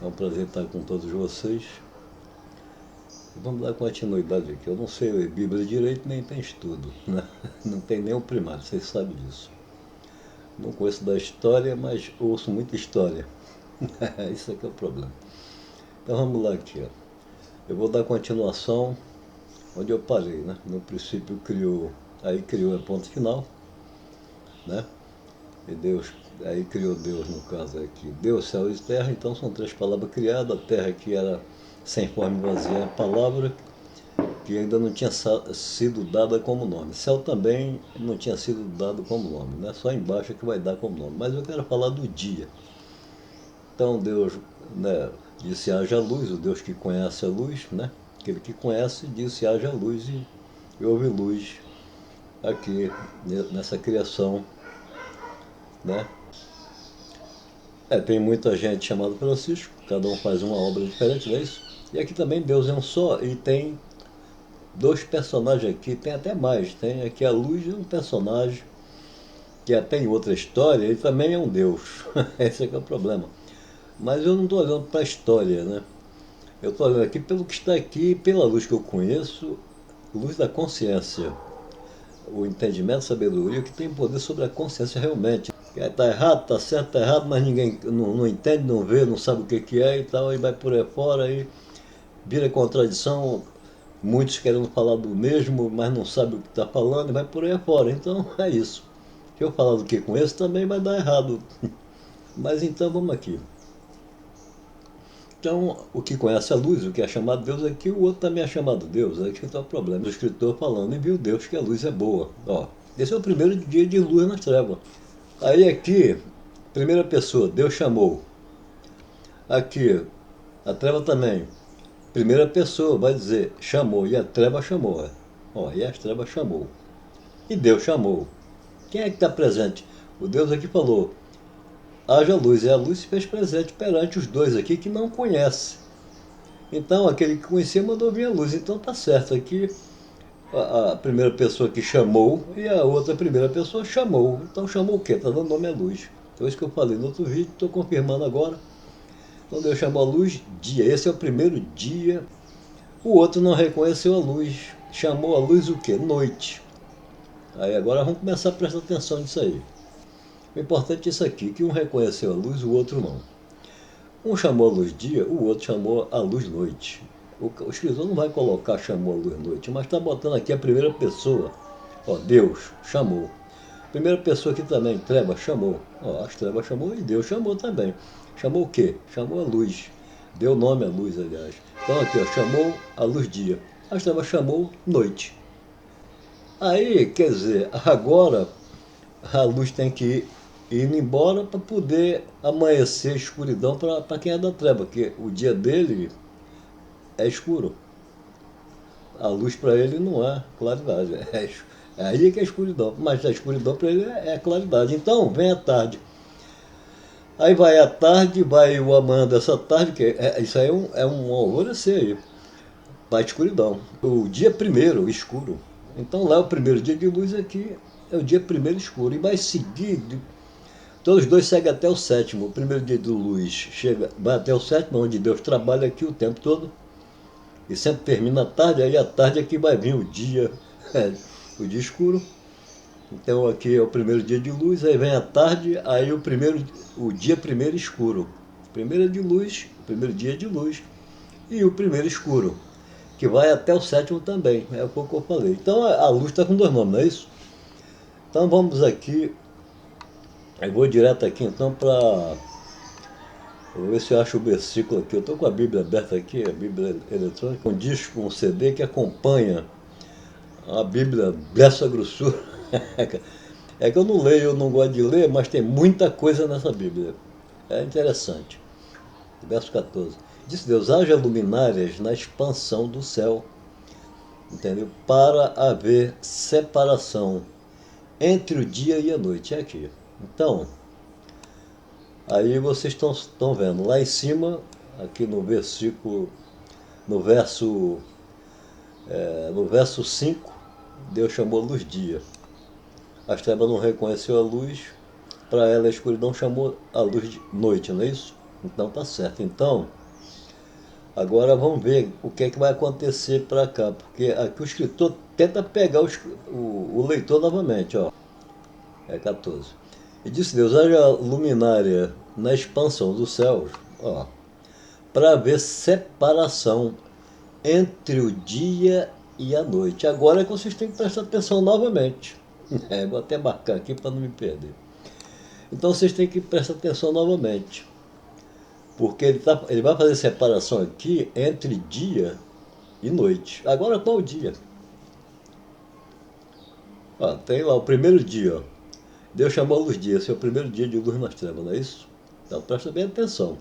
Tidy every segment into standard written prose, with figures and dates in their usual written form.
É um prazer estar com todos vocês. Vamos dar continuidade aqui. Eu não sei ler Bíblia direito, nem tem estudo, né? Não tem nem o primário, vocês sabem disso. Não conheço da história, mas ouço muita história. Isso é que é o problema. Então vamos lá aqui. Ó. Eu vou dar continuação onde eu parei, né? No princípio criou, aí criou a ponto final, né? E Deus, aí criou Deus, no caso aqui, Deus, céu e terra, então são três palavras criadas, a terra que era sem forma e vazia, a palavra que ainda não tinha sido dada como nome. Céu também não tinha sido dado como nome, né? Só embaixo é que vai dar como nome. Mas eu quero falar do dia. Então Deus, né, disse haja luz, o Deus que conhece a luz, né? Aquele que conhece disse haja luz e houve luz aqui nessa criação, né? Tem muita gente chamada Francisco, cada um faz uma obra diferente, não é isso? E aqui também Deus é um só e tem dois personagens aqui, tem até mais. Tem aqui a luz, é um personagem que até em outra história, ele também é um Deus. Esse é que é o problema. Mas eu não estou olhando para a história, né? Eu estou olhando aqui pelo que está aqui, pela luz que eu conheço, luz da consciência. O entendimento, a sabedoria que tem poder sobre a consciência realmente. Está errado, está certo, está errado, mas ninguém não entende, não vê, não sabe o que é e tal, e vai por aí fora e vira contradição, muitos querendo falar do mesmo, mas não sabem o que está falando e vai por aí fora. Então é isso. Se eu falar do que conheço também vai dar errado. Mas então vamos aqui. Então, o que conhece a luz, o que é chamado Deus aqui, o outro também é chamado Deus. Aí que está o problema. O escritor falando, e viu Deus que a luz é boa. Ó, esse é o primeiro dia de luz nas trevas. Aí aqui, primeira pessoa, Deus chamou. Aqui, a treva também. Primeira pessoa vai dizer, chamou, e a treva chamou. Ó, e as trevas chamou. E Deus chamou. Quem é que está presente? O Deus aqui falou, haja luz, e a luz se fez presente perante os dois aqui que não conhecem. Então, aquele que conhecia mandou vir a luz. Então tá certo, aqui a primeira pessoa que chamou e a outra primeira pessoa chamou. Então chamou o quê? Está dando nome à luz. Então isso que eu falei no outro vídeo, estou confirmando agora. Então Deus chamou a luz dia. Esse é o primeiro dia. O outro não reconheceu a luz. Chamou a luz o quê? Noite. Aí agora vamos começar a prestar atenção nisso aí. O importante é isso aqui, que um reconheceu a luz, o outro não. Um chamou a luz dia, o outro chamou a luz noite. O escritor não vai colocar chamou a luz noite, mas está botando aqui a primeira pessoa. Ó, Deus chamou. Primeira pessoa aqui também, treva, chamou. Ó, as trevas chamou e Deus chamou também. Chamou o quê? Chamou a luz. Deu nome à luz, aliás. Então aqui, ó, chamou a luz dia. As trevas chamou noite. Aí, quer dizer, agora a luz tem que ir indo embora para poder amanhecer a escuridão para quem é da treva, porque o dia dele é escuro. A luz para ele não é claridade, é aí que é escuridão, mas a escuridão para ele é claridade. Então vem a tarde. Aí vai a tarde, vai o amanhã dessa tarde, que isso aí é um alvorecer aí, vai a escuridão. O dia primeiro, escuro. Então lá é o primeiro dia de luz, aqui é o dia primeiro escuro. E vai seguir, todos os dois seguem até o sétimo. O primeiro dia de luz chega, vai até o sétimo, onde Deus trabalha aqui o tempo todo. E sempre termina a tarde, aí a tarde é que vai vir o dia, o dia escuro. Então aqui é o primeiro dia de luz, aí vem a tarde, aí o dia primeiro escuro. Primeiro de luz, primeiro dia de luz e o primeiro escuro, que vai até o sétimo também, é o que eu falei. Então a luz está com dois nomes, não é isso? Então vamos aqui, eu vou direto aqui então para... Vou ver se eu acho o versículo aqui. Eu estou com a Bíblia aberta aqui, a Bíblia eletrônica, um disco, um CD que acompanha a Bíblia dessa grossura. É que eu não leio, eu não gosto de ler, mas tem muita coisa nessa Bíblia. É interessante. Verso 14. Disse Deus, haja luminárias na expansão do céu, entendeu? Para haver separação entre o dia e a noite. É aqui. Então, aí vocês estão vendo, lá em cima, aqui no versículo, no verso 5, Deus chamou a luz dia. As trevas não reconheceu a luz, para ela a escuridão chamou a luz de noite, não é isso? Então tá certo. Então, agora vamos ver o que é que vai acontecer para cá, porque aqui o escritor tenta pegar o leitor novamente, ó. É 14. E disse Deus, haja luminária na expansão dos céus, ó, para haver separação entre o dia e a noite. Agora é que vocês têm que prestar atenção novamente. Vou até marcar aqui para não me perder. Então vocês têm que prestar atenção novamente. Porque ele vai fazer separação aqui entre dia e noite. Agora qual o dia? Ó, tem lá o primeiro dia. Ó. Deus chamou a luz dia. Esse é o primeiro dia de luz nas trevas, não é isso? Então presta bem atenção.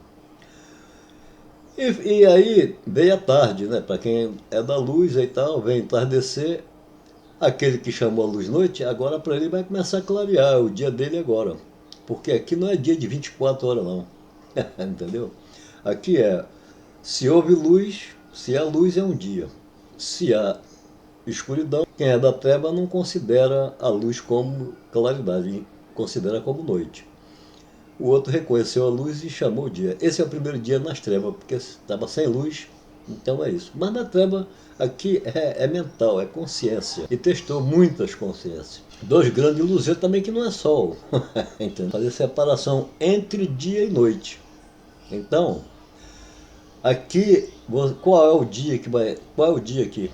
E aí veio a tarde, né? Para quem é da luz e tal, vem entardecer. Aquele que chamou a luz noite, agora para ele vai começar a clarear o dia dele agora. Porque aqui não é dia de 24 horas não. Entendeu? Aqui é, se houve luz, se há luz é um dia. Se há escuridão, quem é da treva não considera a luz como claridade, considera como noite. O outro reconheceu a luz e chamou o dia. Esse é o primeiro dia nas trevas, porque estava sem luz, então é isso. Mas na treva, aqui é mental, é consciência. E testou muitas consciências. Dois grandes luzeiros também que não é sol. Fazer separação entre dia e noite. Então, aqui, qual é o dia que vai. Qual é o dia aqui?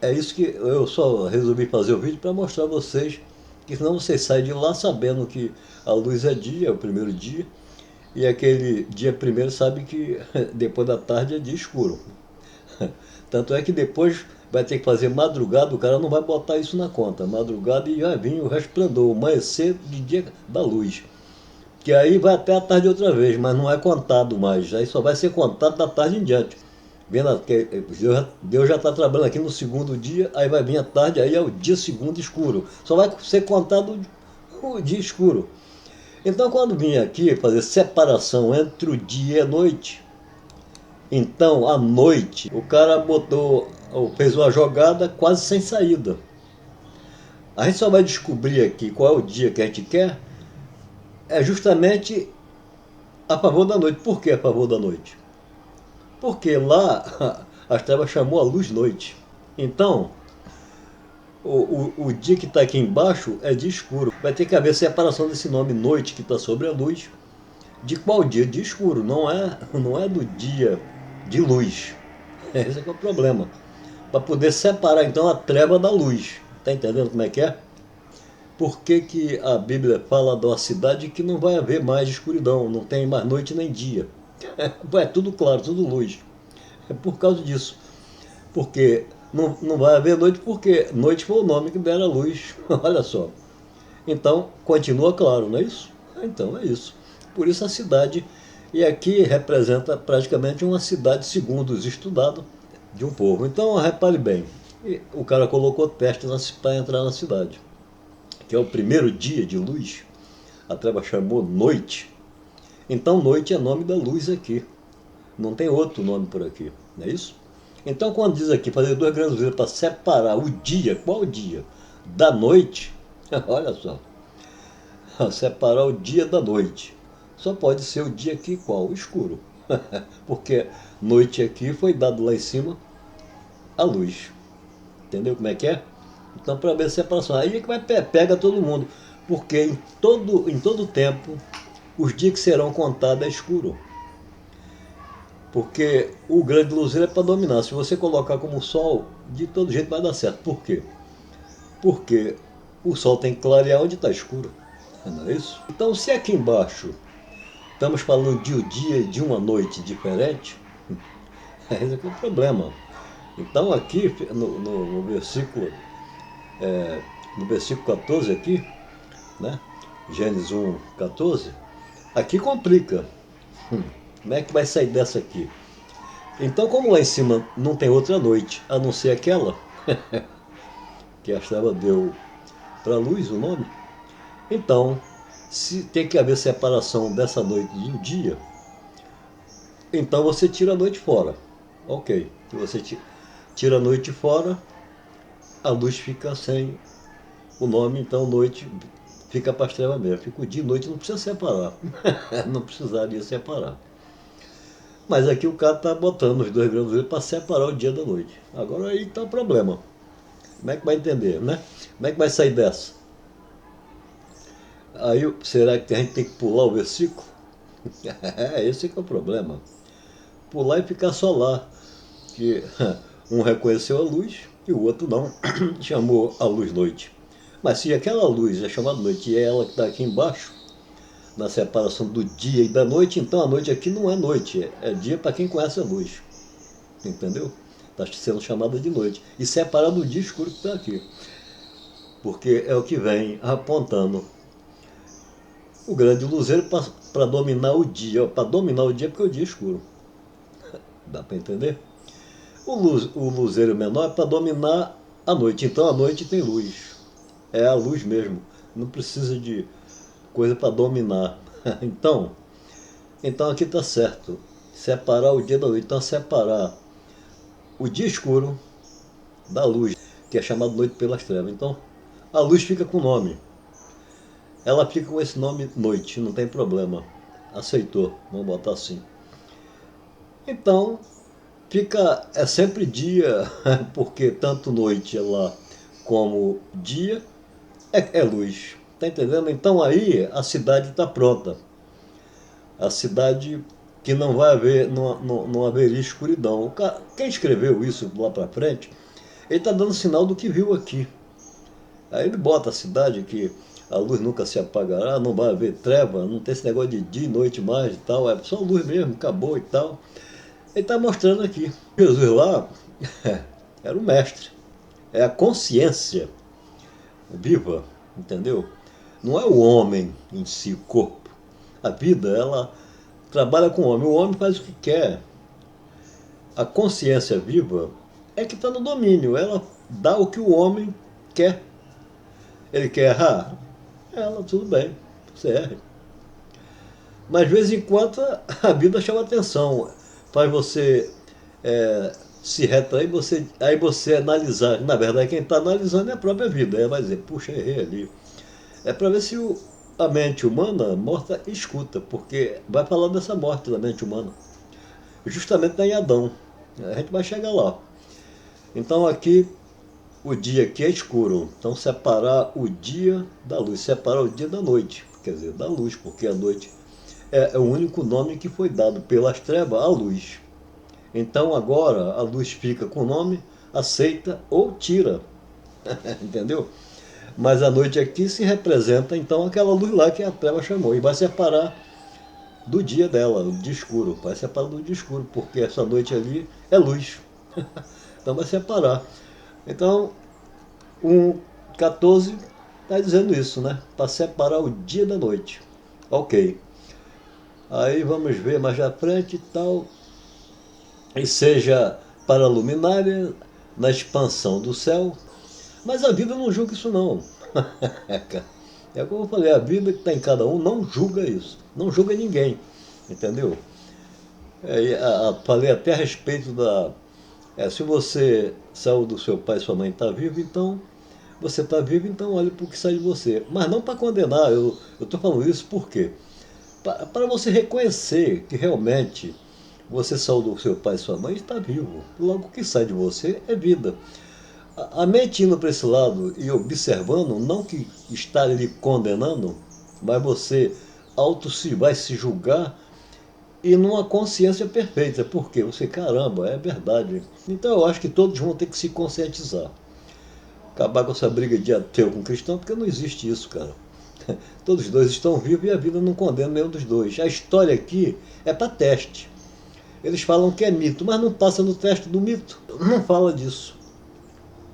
É isso que eu só resolvi fazer o vídeo para mostrar a vocês, que senão vocês saem de lá sabendo que a luz é dia, é o primeiro dia, e aquele dia primeiro sabe que depois da tarde é dia escuro. Tanto é que depois vai ter que fazer madrugada, o cara não vai botar isso na conta, madrugada e vai vir o resplendor, o amanhecer de dia da luz. Que aí vai até a tarde outra vez, mas não é contado mais, aí só vai ser contado da tarde em diante. Vendo que Deus já está trabalhando aqui no segundo dia, aí vai vir a tarde, aí é o dia segundo escuro. Só vai ser contado o dia escuro. Então quando vim aqui fazer separação entre o dia e a noite, então à noite o cara fez uma jogada quase sem saída. A gente só vai descobrir aqui qual é o dia que a gente quer, é justamente a favor da noite. Por que a favor da noite? Porque lá as trevas chamou a luz noite. Então, o dia que está aqui embaixo é dia escuro. Vai ter que haver separação desse nome noite que está sobre a luz. De qual dia? Dia escuro. Não é do dia de luz. Esse é que é o problema. Para poder separar então a treva da luz. Está entendendo como é que é? Por que, que a Bíblia fala de uma cidade que não vai haver mais escuridão, não tem mais noite nem dia? É tudo claro, tudo luz. É por causa disso. Porque não vai haver noite, porque noite foi o nome que deram a luz. Olha só. Então, continua claro, não é isso? Então, é isso. Por isso a cidade, e aqui representa praticamente uma cidade, segundo os estudados, de um povo. Então, repare bem, o cara colocou teste para entrar na cidade, que é o primeiro dia de luz, a treva chamou noite. Então, noite é nome da luz aqui. Não tem outro nome por aqui, não é isso? Então, quando diz aqui, fazer dois grandes luzeiros para separar o dia, qual o dia? Da noite, olha só, separar o dia da noite. Só pode ser o dia aqui qual? Escuro. Porque noite aqui foi dado lá em cima a luz. Entendeu como é que é? Então, para ver a separação, aí é que vai pega todo mundo. Porque em todo tempo, os dias que serão contados é escuro. Porque o grande luzeiro é para dominar. Se você colocar como sol, de todo jeito vai dar certo. Por quê? Porque o sol tem que clarear onde está escuro. Não é isso? Então, se aqui embaixo estamos falando de um dia e de uma noite diferente, esse aqui é o problema. Então, aqui no versículo, no versículo 14 aqui, né? Gênesis 1, 14, aqui complica. Como é que vai sair dessa aqui? Então, como lá em cima não tem outra noite, a não ser aquela, que a treva deu para a luz o nome, então, se tem que haver separação dessa noite do dia, então você tira a noite fora. Ok. Se você tira a noite fora, a luz fica sem o nome, então noite fica para as trevas mesmo. Fica o dia e noite, não precisa separar. Não precisaria separar. Mas aqui o cara está botando os dois grãos para separar o dia da noite. Agora aí está o problema. Como é que vai entender, né? Como é que vai sair dessa? Aí, será que a gente tem que pular o versículo? Esse que é o problema. Pular e ficar só lá. Que um reconheceu a luz e o outro não. Chamou a luz noite. Mas se aquela luz é chamada noite e é ela que está aqui embaixo, na separação do dia e da noite, então a noite aqui não é noite, é dia para quem conhece a luz. Entendeu? Está sendo chamada de noite. E separado do dia escuro que está aqui. Porque é o que vem apontando o grande luzeiro para dominar o dia. Para dominar o dia porque é o dia escuro. Dá para entender? O luzeiro menor é para dominar a noite. Então a noite tem luz. É a luz mesmo. Não precisa de coisa para dominar. Então aqui está certo. Separar o dia da noite. Então separar o dia escuro da luz, que é chamado noite pelas trevas. Então a luz fica com o nome. Ela fica com esse nome noite, não tem problema. Aceitou, vamos botar assim. Então, é sempre dia, porque tanto noite lá como dia é luz. Tá entendendo? Então aí a cidade está pronta. A cidade que não vai haver, não haveria escuridão. Quem escreveu isso lá para frente, ele está dando sinal do que viu aqui. Aí ele bota a cidade que a luz nunca se apagará, não vai haver treva, não tem esse negócio de dia e noite mais e tal, é só luz mesmo, acabou e tal. Ele está mostrando aqui. Jesus lá era o mestre, é a consciência viva, entendeu? Não é o homem em si, o corpo. A vida, ela trabalha com o homem faz o que quer. A consciência viva é que está no domínio, ela dá o que o homem quer. Ele quer errar? Ela, tudo bem, você erra. Mas de vez em quando a vida chama atenção, faz você se retrair, aí você analisar. Na verdade, quem está analisando é a própria vida. Aí vai dizer, puxa, errei ali. É para ver se a mente humana morta escuta, porque vai falar dessa morte da mente humana. Justamente em Adão. A gente vai chegar lá. Então aqui o dia aqui é escuro, então separar o dia da luz, separar o dia da noite, quer dizer, da luz, porque a noite é o único nome que foi dado pelas trevas à luz. Então agora a luz fica com o nome, aceita ou tira, entendeu? Mas a noite aqui se representa então aquela luz lá que a treva chamou, e vai separar do dia dela, o dia escuro, vai separar do dia escuro, porque essa noite ali é luz. Então vai separar. Então, 14 está dizendo isso, né? Para separar o dia da noite. Ok. Aí vamos ver mais à frente e tal. E seja para a luminária, na expansão do céu. Mas a vida não julga isso não. É como eu falei, a vida que está em cada um não julga isso. Não julga ninguém. Entendeu? Falei até a respeito da... se você saiu do seu pai e sua mãe está vivo, então você está vivo, então olhe para o que sai de você. Mas não para condenar, eu estou falando isso por quê? Para você reconhecer que realmente você saiu do seu pai e sua mãe e está vivo. Logo o que sai de você é vida. A mente indo para esse lado e observando, não que está lhe condenando, mas você vai se julgar e numa consciência perfeita. Por quê? Você, caramba, é verdade. Então eu acho que todos vão ter que se conscientizar. Acabar com essa briga de ateu com cristão, porque não existe isso, cara. Todos os dois estão vivos e a vida não condena nenhum dos dois. A história aqui é para teste. Eles falam que é mito, mas não passa no teste do mito. Não fala disso.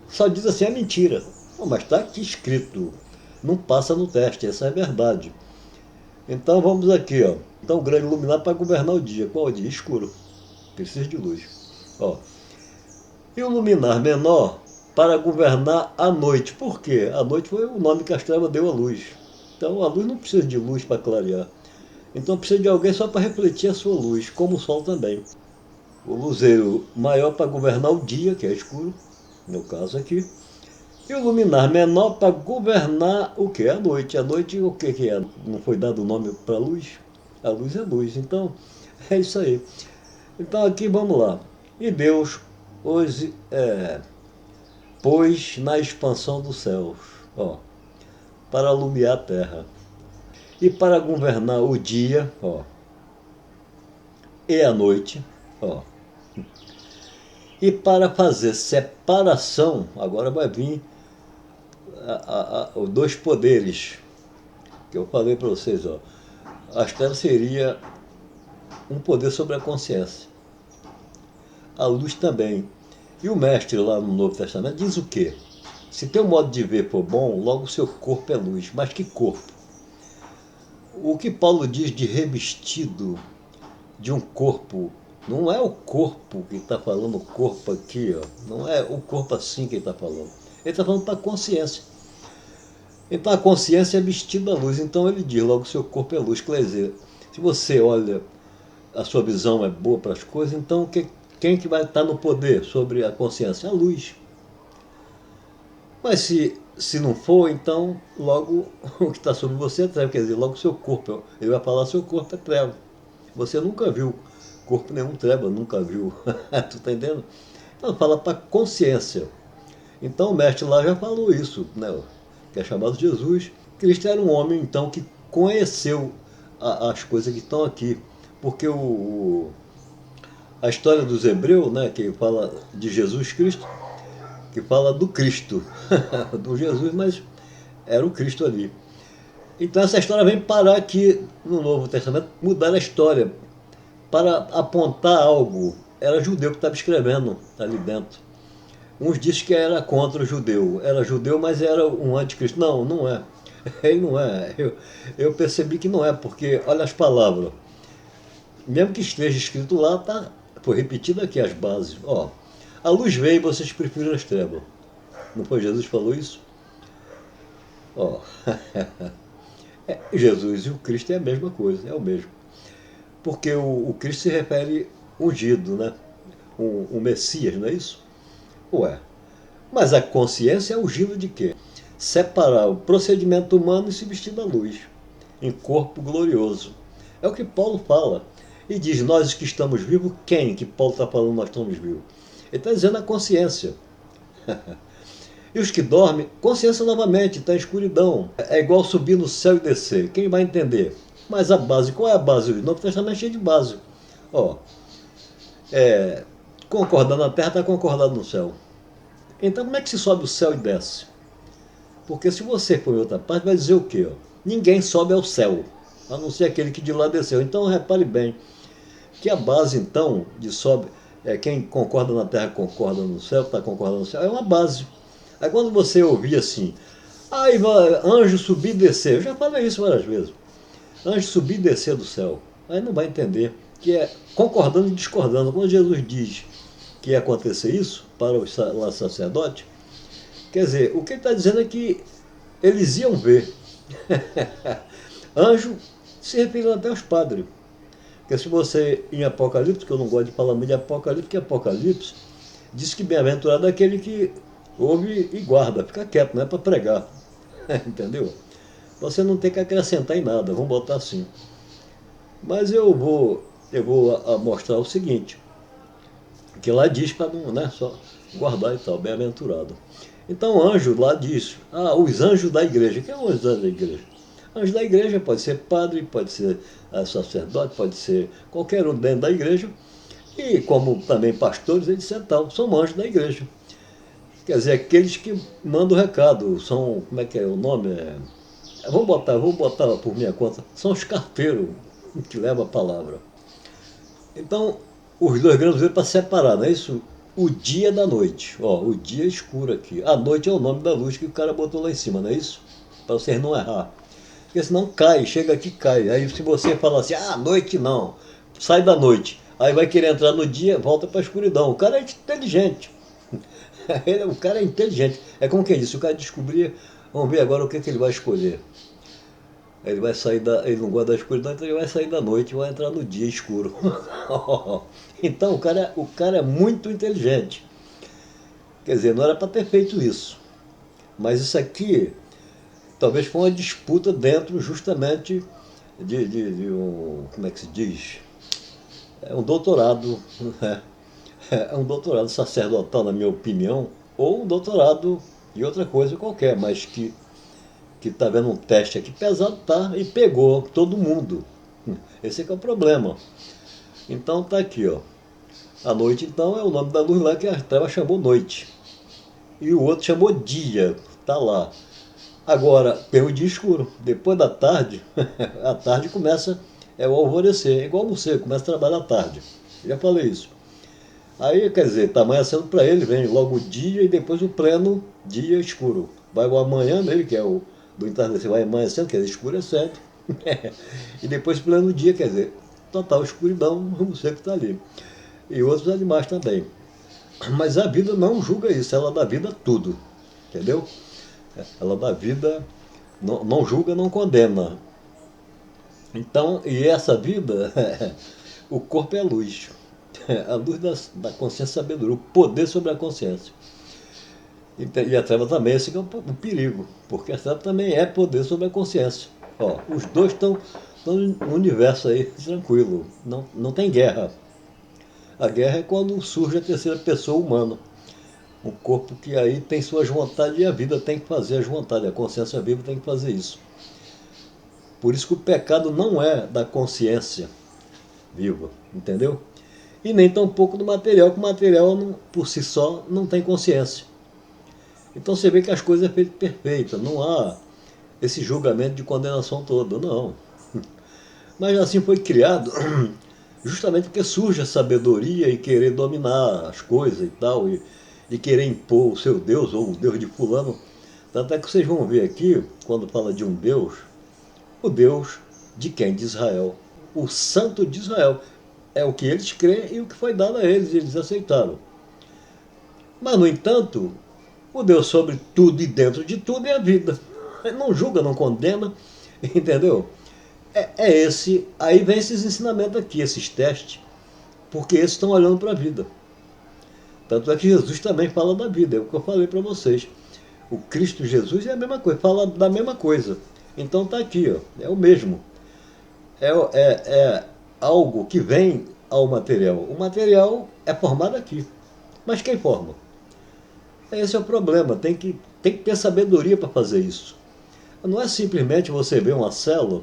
Só diz assim, é mentira. Mas está aqui escrito. Não passa no teste, essa é a verdade. Então vamos aqui, ó. Então o grande iluminado para governar o dia. Qual é o dia? Escuro. Precisa de luz. Ó. E o luminar menor para governar a noite. Por quê? A noite foi o nome que a treva deu à luz. Então a luz não precisa de luz para clarear. Então precisa de alguém só para refletir a sua luz, como o sol também. O luzeiro maior para governar o dia, que é escuro, no caso aqui, E o luminar menor para governar o quê? A noite. A noite, o que que é? Não foi dado o nome para a luz? A luz é luz. Então, é isso aí. Então aqui vamos lá. E Deus hoje pôs na expansão dos céus, ó, para alumiar a terra. E para governar o dia, ó, e a noite, ó. E para fazer separação, agora vai vir os dois poderes que eu falei para vocês, ó. As trevas seria um poder sobre a consciência. A luz também. E o mestre lá no Novo Testamento diz o quê? Se teu modo de ver for bom, logo o seu corpo é luz. Mas que corpo? O que Paulo diz de revestido de um corpo, não é o corpo que está falando, o corpo aqui, ó. Não é o corpo assim que ele está falando. Ele está falando para a consciência. Então a consciência é vestida à luz. Então ele diz logo o seu corpo é luz. Quer dizer, se você olha, a sua visão é boa para as coisas, então quem que vai estar no poder sobre a consciência? A luz. Mas se não for, então logo o que está sobre você é treva. Quer dizer, logo o seu corpo, ele vai falar seu corpo é treva. Você nunca viu corpo nenhum treva, nunca viu. Tu está entendendo? Então fala para consciência. Então o mestre lá já falou isso, né? Que é chamado Jesus. Cristo era um homem, então, que conheceu as coisas que estão aqui. Porque a história dos hebreus, né, que fala de Jesus Cristo, que fala do Cristo, do Jesus, mas era o Cristo ali. Então essa história vem parar aqui no Novo Testamento, mudar a história, para apontar algo. Era judeu que estava escrevendo ali dentro. Uns dizem que era contra o judeu. Era judeu, mas era um anticristo. Não, não é. Ele não é. Eu percebi que não é, porque olha as palavras. Mesmo que esteja escrito lá, tá, foi repetido aqui as bases. Ó, a luz veio e vocês preferiram as trevas. Não foi Jesus que falou isso? Ó, Jesus e o Cristo é a mesma coisa, é o mesmo. Porque o Cristo se refere ungido, né? O Messias, não é isso? Ué, mas a consciência é ungido de quê? Separar o procedimento humano e se vestir da luz, em corpo glorioso. É o que Paulo fala. E diz, nós que estamos vivos, quem que Paulo está falando nós estamos vivos? Ele está dizendo a consciência. E os que dormem, consciência novamente, está em escuridão. É igual subir no céu e descer. Quem vai entender? Mas a base, qual é a base? O Novo Testamento é cheio de base. Ó, concordando na terra, está concordando no céu. Então como é que se sobe o céu e desce? Porque se você for em outra parte, vai dizer o quê? Ó? Ninguém sobe ao céu, a não ser aquele que de lá desceu. Então repare bem, que a base então de sobe, quem concorda na terra concorda no céu, está concordando no céu, é uma base. Aí quando você ouvir assim, aí vai anjo subir e descer, eu já falei isso várias vezes, anjo subir e descer do céu, aí não vai entender que é concordando e discordando. Quando Jesus diz que ia acontecer isso para os sacerdotes, quer dizer, o que ele está dizendo é que eles iam ver. Anjo se referindo até aos padres. Porque se você, em Apocalipse, que eu não gosto de falar muito de Apocalipse, porque Apocalipse diz que bem-aventurado é aquele que ouve e guarda, fica quieto, não é para pregar. Entendeu? Você não tem que acrescentar em nada, vamos botar assim. Mas eu vou mostrar o seguinte, que lá diz para não, né, só guardar e tal, bem-aventurado. Então anjo lá diz, os anjos da igreja. Quem é os anjos da igreja? Anjo da igreja pode ser padre, pode ser sacerdote, pode ser qualquer um dentro da igreja. E como também pastores, eles são anjos da igreja. Quer dizer, aqueles que mandam o recado, são, como é que é o nome? Vou botar por minha conta, são os carteiros que levam a palavra. Então, os dois grãos veio para separar, não é isso? O dia da noite. Ó, o dia é escuro aqui. A noite é o nome da luz que o cara botou lá em cima, não é isso? Para vocês não errar. Porque senão cai, chega aqui cai. Aí se você falar assim, noite não, sai da noite. Aí vai querer entrar no dia, volta para a escuridão. O cara é inteligente. O cara é inteligente. É como quem disse, o cara descobrir, vamos ver agora o que ele vai escolher. Ele vai sair ele não gosta da escuridão, então ele vai sair da noite e vai entrar no dia escuro. Então o cara é muito inteligente. Quer dizer, não era para ter feito isso. Mas isso aqui talvez foi uma disputa dentro justamente de um, como é que se diz? É um doutorado, né? É um doutorado sacerdotal, na minha opinião, ou um doutorado de outra coisa qualquer, mas que está vendo um teste aqui pesado, tá, e pegou todo mundo. Esse é que é o problema. Então tá aqui, ó. A noite, então, é o nome da luz lá que a treva chamou noite. E o outro chamou dia, tá lá. Agora, tem o dia escuro. Depois da tarde, a tarde começa, é o alvorecer. É igual você, começa a trabalhar à tarde. Já falei isso. Aí, quer dizer, está amanhecendo para ele, vem logo o dia e depois o pleno dia escuro. Vai o amanhã dele, que é o do entardecer, vai amanhecendo, quer dizer, escurecendo. E depois o pleno dia, quer dizer, total escuridão, você que está ali. E outros animais também. Mas a vida não julga isso, ela dá vida a tudo, entendeu? Ela dá vida, não julga, não condena. Então, e essa vida, o corpo é a luz. A luz da consciência sabedoria, o poder sobre a consciência. E a treva também, esse que é o perigo, porque a treva também é poder sobre a consciência. Ó, os dois estão no universo aí, tranquilo, não tem guerra. A guerra é quando surge a terceira pessoa humana. Um corpo que aí tem suas vontades e a vida tem que fazer as vontades, a consciência viva tem que fazer isso. Por isso que o pecado não é da consciência viva, entendeu? E nem tampouco do material, que o material por si só não tem consciência. Então você vê que as coisas é feito perfeita, não há esse julgamento de condenação todo, não. Mas assim foi criado justamente porque surge a sabedoria e querer dominar as coisas e tal, e querer impor o seu Deus ou o Deus de fulano. Tanto é que vocês vão ver aqui, quando fala de um Deus, o Deus de quem? De Israel. O Santo de Israel. É o que eles creem e o que foi dado a eles, eles aceitaram. Mas, no entanto, o Deus sobre tudo e dentro de tudo é a vida. Ele não julga, não condena, entendeu? É esse, aí vem esses ensinamentos aqui, esses testes, porque esses estão olhando para a vida. Tanto é que Jesus também fala da vida, é o que eu falei para vocês. O Cristo Jesus é a mesma coisa, fala da mesma coisa. Então está aqui, ó, é o mesmo. É algo que vem ao material. O material é formado aqui. Mas quem forma? Esse é o problema, tem que ter sabedoria para fazer isso. Não é simplesmente você ver uma célula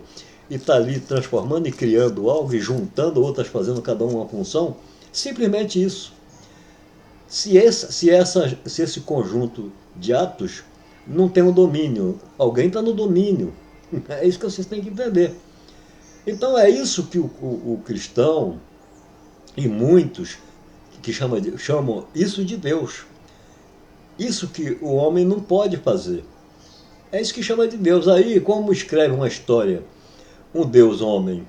e está ali transformando e criando algo e juntando outras, fazendo cada uma função. Simplesmente isso. Se esse conjunto de atos não tem um domínio, alguém está no domínio. É isso que vocês têm que entender. Então é isso que o cristão e muitos que chamam isso de Deus. Isso que o homem não pode fazer. É isso que chama de Deus. Aí, como escreve uma história, um Deus homem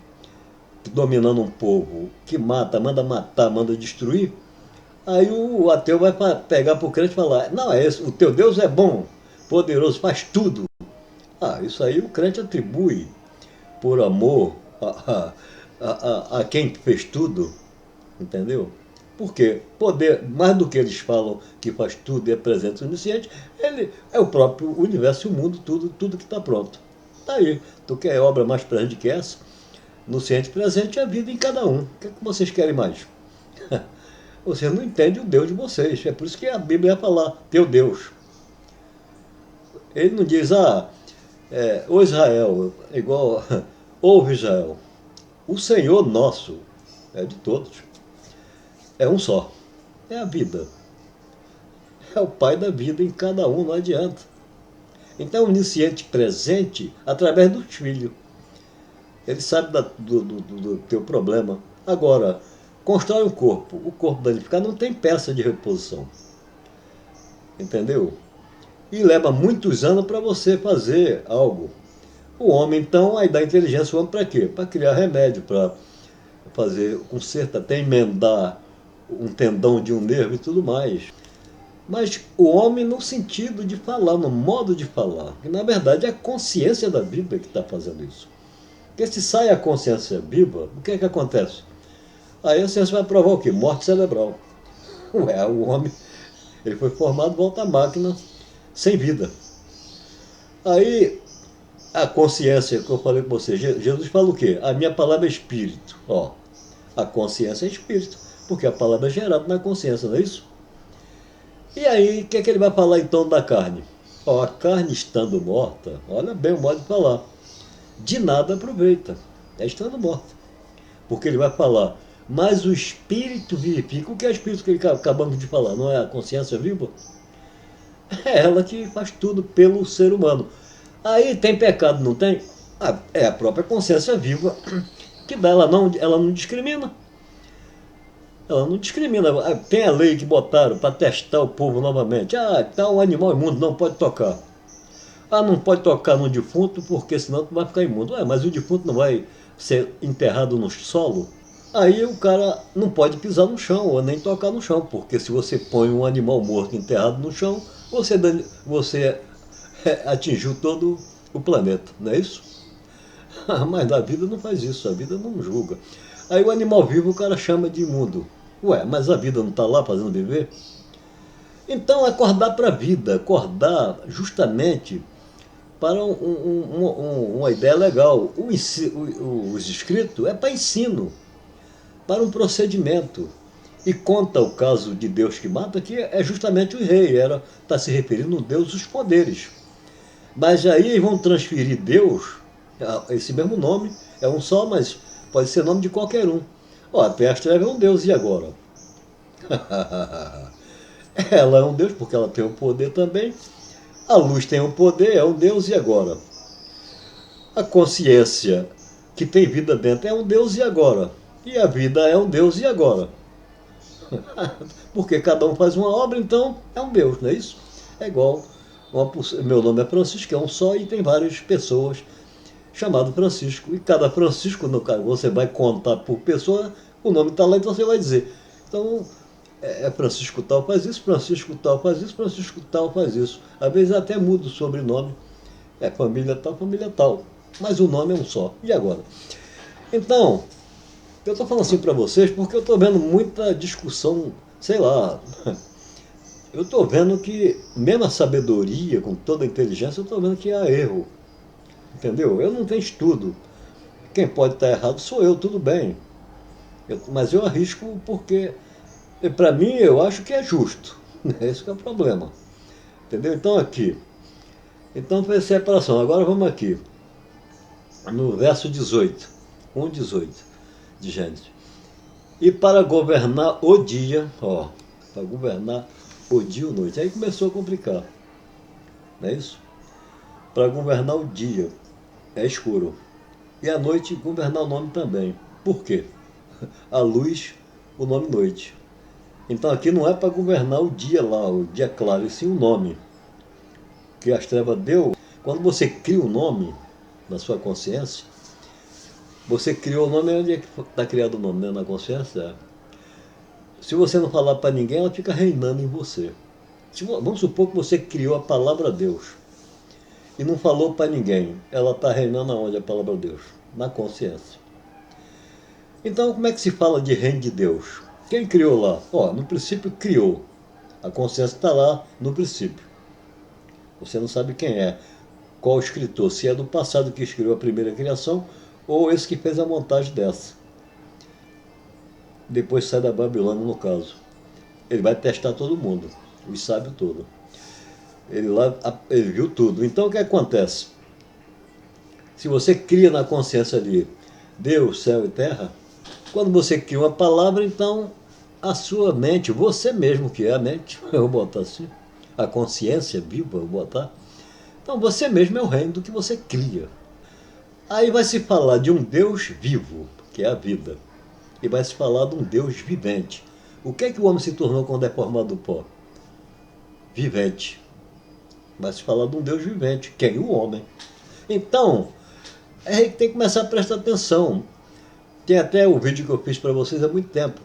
dominando um povo que mata, manda destruir, aí o ateu vai pegar para o crente e falar, não, o teu Deus é bom, poderoso, faz tudo. Ah, isso aí o crente atribui por amor a quem fez tudo, entendeu? Porque poder, mais do que eles falam que faz tudo e é presente e onisciente, ele é o próprio universo e o mundo, tudo que está pronto. Está aí. Tu quer obra mais presente que essa? No ciente presente é a vida em cada um. O que, é que vocês querem mais? Vocês não entendem o Deus de vocês. É por isso que a Bíblia vai falar, teu Deus. Ele não diz, ô Israel, igual, ouve Israel. O Senhor nosso é de todos. É um só. É a vida. É o Pai da vida em cada um, não adianta. Então, o onisciente presente através dos filhos. Ele sabe do teu problema. Agora, constrói um corpo. O corpo danificado não tem peça de reposição. Entendeu? E leva muitos anos para você fazer algo. O homem, então, aí dá inteligência ao homem para quê? Para criar remédio, para fazer conserto, até emendar um tendão de um nervo e tudo mais. Mas o homem no sentido de falar, no modo de falar. Que na verdade é a consciência da vida que está fazendo isso. Porque se sai a consciência viva, o que é que acontece? Aí a ciência vai provar o quê? Morte cerebral. Ué, o homem, ele foi formado volta à máquina sem vida. Aí, a consciência que eu falei com você, Jesus fala o quê? A minha palavra é espírito. Ó, a consciência é espírito, porque a palavra é gerada na consciência, não é isso? E aí, o que é que ele vai falar então da carne? Ó, a carne estando morta, olha bem o modo de falar, de nada aproveita, é estando morta. Porque ele vai falar, mas o espírito vivifica. O que é espírito que ele acabamos de falar? Não é a consciência viva? É ela que faz tudo pelo ser humano. Aí tem pecado, não tem? Ah, é a própria consciência viva que dá, ela não discrimina. Ela não discrimina. Ah, tem a lei que botaram para testar o povo novamente. Ah, tal animal imundo não pode tocar. Ah, não pode tocar no defunto porque senão tu vai ficar imundo. Ué, mas o defunto não vai ser enterrado no solo? Aí o cara não pode pisar no chão ou nem tocar no chão, porque se você põe um animal morto enterrado no chão, você atingiu todo o planeta, não é isso? Mas a vida não faz isso, a vida não julga. Aí o animal vivo o cara chama de imundo. Ué, mas a vida não está lá fazendo viver? Então acordar para a vida, acordar justamente para uma ideia legal. Os escritos é para ensino, para um procedimento. E conta o caso de Deus que mata, que é justamente o rei, está se referindo a Deus dos poderes. Mas aí eles vão transferir Deus, esse mesmo nome, é um só, mas pode ser nome de qualquer um. Ó, a Terra é um Deus, e agora? Ela é um Deus porque ela tem o poder também. A luz tem o poder, é um Deus, e agora? A consciência que tem vida dentro é um Deus, e agora? E a vida é um Deus, e agora? Porque cada um faz uma obra, então é um Deus, não é isso? É igual, meu nome é Francisco, é um só e tem várias pessoas chamado Francisco. E cada Francisco, no caso, você vai contar por pessoa, o nome está lá, então você vai dizer. Então, é Francisco tal faz isso, Francisco tal faz isso, Francisco tal faz isso. Às vezes até muda o sobrenome, é família tal, família tal. Mas o nome é um só. E agora? Então, eu estou falando assim para vocês porque eu estou vendo muita discussão, sei lá. Eu estou vendo que, mesmo a sabedoria, com toda a inteligência, eu estou vendo que há erro. Entendeu? Eu não tenho estudo. Quem pode estar errado sou eu, tudo bem. Mas eu arrisco porque, para mim, eu acho que é justo. Esse que é o problema. Entendeu? Então, aqui. Então, fez separação. Agora vamos aqui. No verso 18. 1:18 de Gênesis. E para governar o dia, ó, para governar o dia e a noite. Aí começou a complicar. Não é isso? Para governar o dia, é escuro. E à noite, governar o nome também. Por quê? A luz, o nome noite. Então aqui não é para governar o dia lá, o dia claro, e sim o nome. Que as trevas deu. Quando você cria um nome na sua consciência, você criou o nome, onde é que está criado o nome? Né? Na consciência? Se você não falar para ninguém, ela fica reinando em você. Vamos supor que você criou a palavra Deus e não falou para ninguém. Ela está reinando aonde a palavra Deus? Na consciência. Então, como é que se fala de reino de Deus? Quem criou lá? Ó, no princípio criou. A consciência está lá no princípio. Você não sabe quem é, qual o escritor, se é do passado que escreveu a primeira criação ou esse que fez a montagem dessa. Depois sai da Babilônia, no caso. Ele vai testar todo mundo, os sábios todos. Ele viu tudo. Então o que acontece? Se você cria na consciência de Deus, céu e terra, quando você cria uma palavra, então a sua mente, você mesmo que é a mente, eu vou botar assim, a consciência viva, eu vou botar. Então você mesmo é o reino do que você cria. Aí vai se falar de um Deus vivo, que é a vida. E vai se falar de um Deus vivente. O que é que o homem se tornou quando é formado do pó? Vivente. Vai se falar de um Deus vivente. Quem? O homem. Então, a gente tem que começar a prestar atenção. Tem até o vídeo que eu fiz para vocês há muito tempo,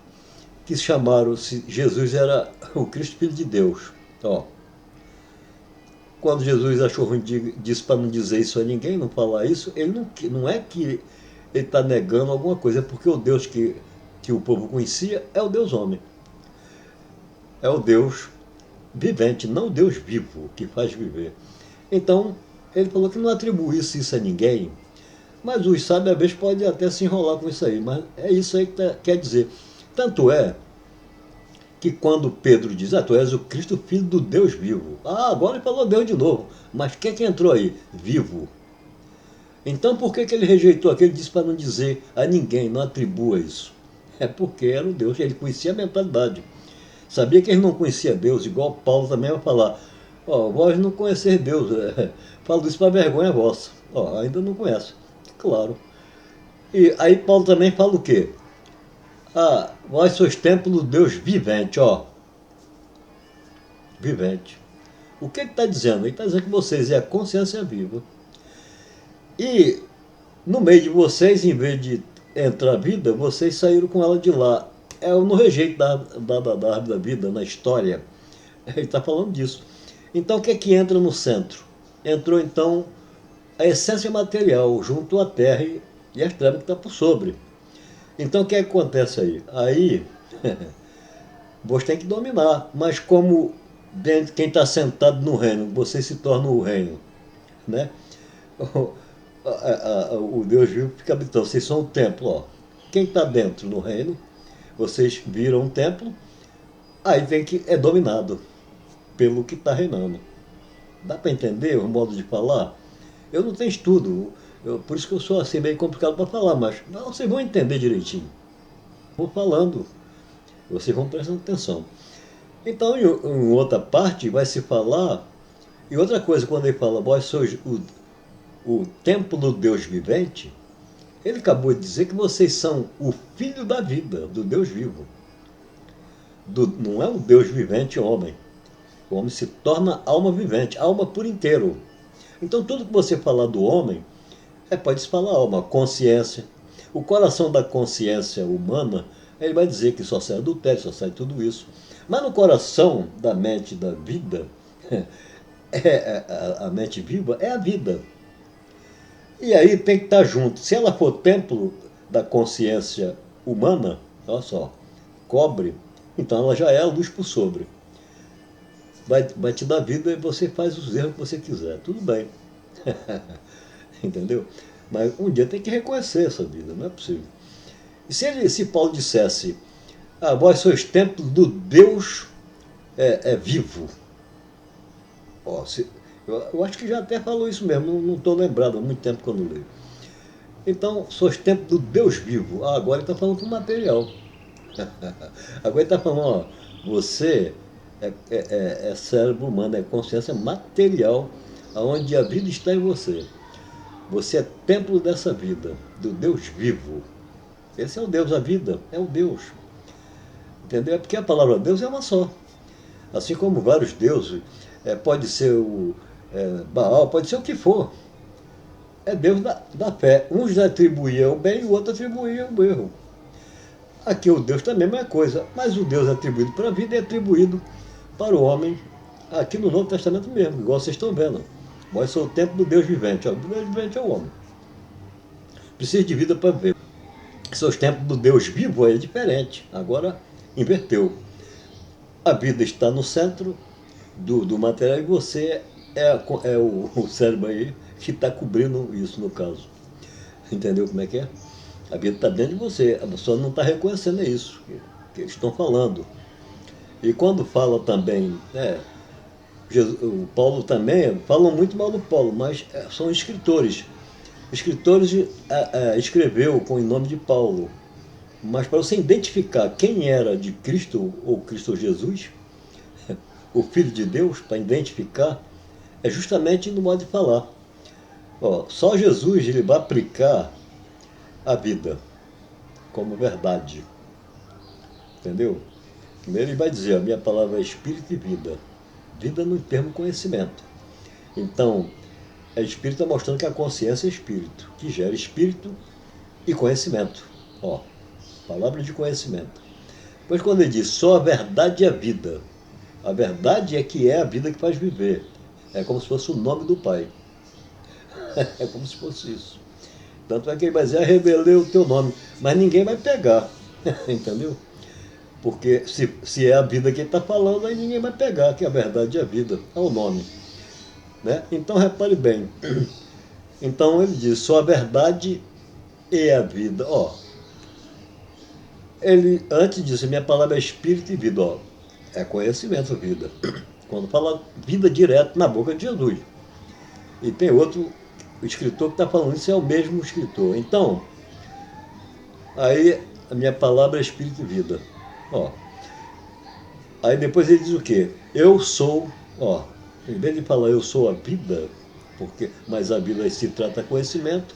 que chamaram se Jesus era o Cristo Filho de Deus. Ó, quando Jesus achou ruim, disse para não dizer isso a ninguém, não falar isso, ele não é que ele está negando alguma coisa, é porque o Deus que o povo conhecia é o Deus homem. É o Deus vivente, não o Deus vivo, que faz viver. Então, Ele falou que não atribuísse isso a ninguém, mas os sábios às vezes podem até se enrolar com isso aí, mas é isso aí que quer dizer. Tanto é que quando Pedro diz, tu és o Cristo, filho do Deus vivo. Agora ele falou Deus de novo, mas quem que entrou aí? Vivo. Então por que ele rejeitou aquilo? Ele disse para não dizer a ninguém, não atribua isso. É porque era o Deus, ele conhecia a mentalidade. Sabia que ele não conhecia Deus, igual Paulo também vai falar. Vós não conhecer Deus, falo isso para vergonha vossa. Ainda não conhece. Claro. E aí Paulo também fala o quê? Vós sois templo do Deus vivente, vivente. O que ele está dizendo? Ele está dizendo que vocês é a consciência viva. E no meio de vocês, em vez de entrar a vida, vocês saíram com ela de lá. É no rejeito da árvore da vida, na história. Ele está falando disso. Então o que é que entra no centro? Entrou então a essência material, junto à terra e as trevas que está por sobre. Então o que é que acontece aí? Aí você tem que dominar, mas como quem está sentado no reino, você se torna o reino, né? O Deus vivo fica habitando, vocês são o templo, Quem está dentro no reino, vocês viram um templo, aí é dominado pelo que está reinando. Dá para entender o modo de falar? Eu não tenho estudo, por isso que eu sou assim meio complicado para falar, mas vocês vão entender direitinho. Vou falando, vocês vão prestando atenção. Então, em outra parte, vai se falar, e outra coisa, quando ele fala, vós sois o templo do Deus vivente, ele acabou de dizer que vocês são o filho da vida, do Deus vivo. Não é o Deus vivente homem. O homem se torna alma vivente, alma por inteiro. Então tudo que você falar do homem, pode-se falar alma, consciência. O coração da consciência humana, ele vai dizer que só sai adultério, só sai tudo isso. Mas no coração da mente da vida, a mente viva é a vida. E aí tem que estar junto. Se ela for templo da consciência humana, olha só, cobre, então ela já é a luz por sobre. Vai te dar vida e você faz os erros que você quiser. Tudo bem. Entendeu? Mas um dia tem que reconhecer essa vida, não é possível. E se Paulo dissesse, vós sois templo do Deus vivo. Eu acho que já até falou isso mesmo, não estou lembrado há muito tempo quando eu leio. Então, sois templo do Deus vivo. Agora ele está falando para o material. Agora ele está falando, você é cérebro humano, é consciência material, onde a vida está em você. Você é templo dessa vida, do Deus vivo. Esse é o Deus, a vida é o Deus. Entendeu? É porque a palavra Deus é uma só. Assim como vários deuses, pode ser o Baal, pode ser o que for. É Deus da fé. Uns atribuíam o bem e o outro atribuía o erro. Aqui o Deus também é a mesma coisa, mas o Deus atribuído para a vida é atribuído para o homem, aqui no Novo Testamento mesmo, igual vocês estão vendo. Vós sois o templo do Deus vivente. O Deus vivente é o homem. Precisa de vida para ver. Seus templos do Deus vivo é diferente. Agora inverteu. A vida está no centro do material e você é o cérebro aí que está cobrindo isso, no caso. Entendeu como é que é? A vida está dentro de você, a pessoa não está reconhecendo isso que eles estão falando. E quando fala também, o Paulo também, falam muito mal do Paulo, mas são escritores. Escritores escreveu com o nome de Paulo. Mas para você identificar quem era de Cristo ou Cristo Jesus, o Filho de Deus, para identificar, é justamente no modo de falar. Só Jesus ele vai aplicar a vida como verdade. Entendeu? Primeiro ele vai dizer, a minha palavra é espírito e vida. Vida no termo conhecimento. Então, espírito está mostrando que a consciência é espírito, que gera espírito e conhecimento. Palavra de conhecimento. Pois quando ele diz só a verdade é a vida, a verdade é a vida que faz viver. É como se fosse o nome do Pai. É como se fosse isso. Tanto é que ele vai dizer, revelei o teu nome, mas ninguém vai pegar. Entendeu? Porque se é a vida que ele está falando, aí ninguém vai pegar, que a verdade é a vida, é o nome. né? Então repare bem. Então ele diz, só a verdade e a vida. Ó, ele antes disse, minha palavra é espírito e vida. Ó, é conhecimento, vida. Quando fala vida direto na boca de Jesus. E tem outro escritor que está falando isso, é o mesmo escritor. Então, aí a minha palavra é espírito e vida. Ó, aí depois ele diz o quê? Eu sou, ó, em vez de falar eu sou a vida, porque, mas a vida se trata de conhecimento,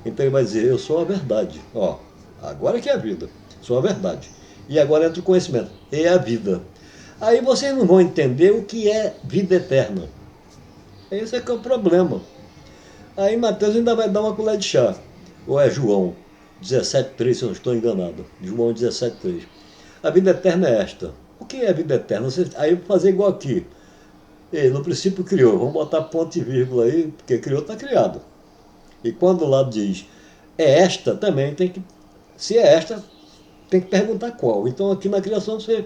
então ele vai dizer eu sou a verdade. Ó, agora que é a vida, sou a verdade. E agora entra o conhecimento, é a vida. Aí vocês não vão entender o que é vida eterna. Esse é que é o problema. Aí Mateus ainda vai dar uma colher de chá. Ou é João 17,3, se eu não estou enganado. João 17,3. A vida eterna é esta. O que é a vida eterna? Aí eu vou fazer igual aqui. No princípio criou. Vamos botar ponto e vírgula aí, porque criou está criado. E quando lá diz é esta, também tem que. Se é esta, tem que perguntar qual. Então aqui na criação você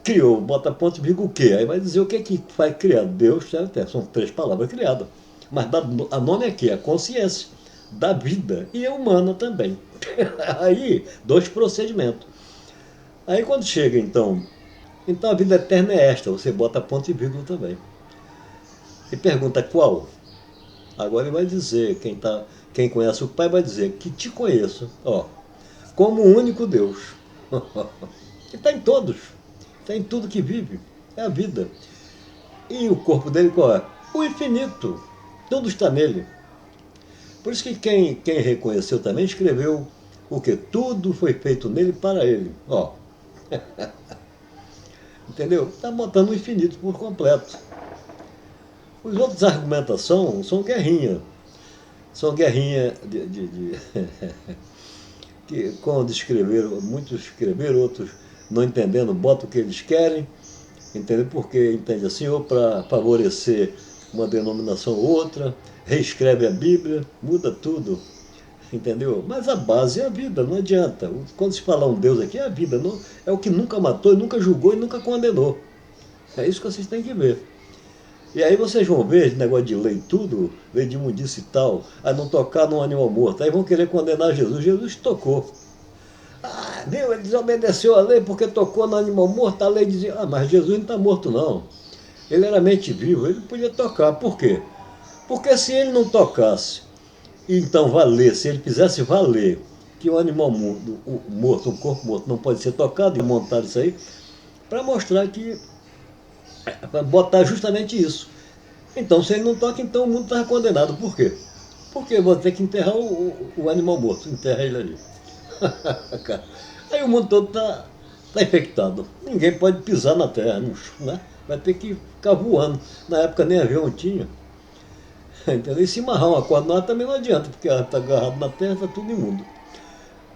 criou, bota ponto e vírgula o quê? Aí vai dizer o que é que vai criar. Deus, são 3 palavras criadas. Mas a nome aqui é a consciência da vida e é humana também. Aí, 2 procedimentos. Aí quando chega então a vida eterna é esta, você bota ponto e vírgula também. E pergunta qual? Agora ele vai dizer, quem conhece o Pai vai dizer que te conheço, ó, como o único Deus. Que está em todos, está em tudo que vive, é a vida. E o corpo dele qual é? O infinito, tudo está nele. Por isso que quem reconheceu também escreveu o que? Tudo foi feito nele para ele. Ó. Entendeu? Está botando o infinito por completo. Os outros argumentação são guerrinha. São guerrinha que quando escreveram, muitos escreveram, outros não entendendo, botam o que eles querem, entendeu? Porque entende assim, ou para favorecer uma denominação ou outra, reescreve a Bíblia, muda tudo, entendeu? Mas a base é a vida, não adianta. Quando se fala um Deus aqui, é a vida, não, é o que nunca matou, nunca julgou e nunca condenou. É isso que vocês têm que ver. E aí vocês vão ver esse negócio de lei tudo, lei de imundice e tal, a não tocar num animal morto. Aí vão querer condenar Jesus. Jesus tocou. Ah, viu? Ele desobedeceu a lei porque tocou no animal morto. A lei dizia, mas Jesus não está morto não. Ele era mente vivo, ele podia tocar. Por quê? Porque se ele não tocasse, então valesse, se ele fizesse valer que o animal morto, um corpo morto não pode ser tocado, e montar isso aí, para mostrar que para botar justamente isso. Então, se ele não toca, então o mundo está condenado. Por quê? Porque eu vou ter que enterrar o animal morto, enterra ele ali. Aí o mundo todo está infectado. Ninguém pode pisar na terra, né? Vai ter que ficar voando. Na época nem avião tinha. Entendeu? E se amarrar uma corda também não adianta, porque ela está agarrada na terra, está tudo imundo.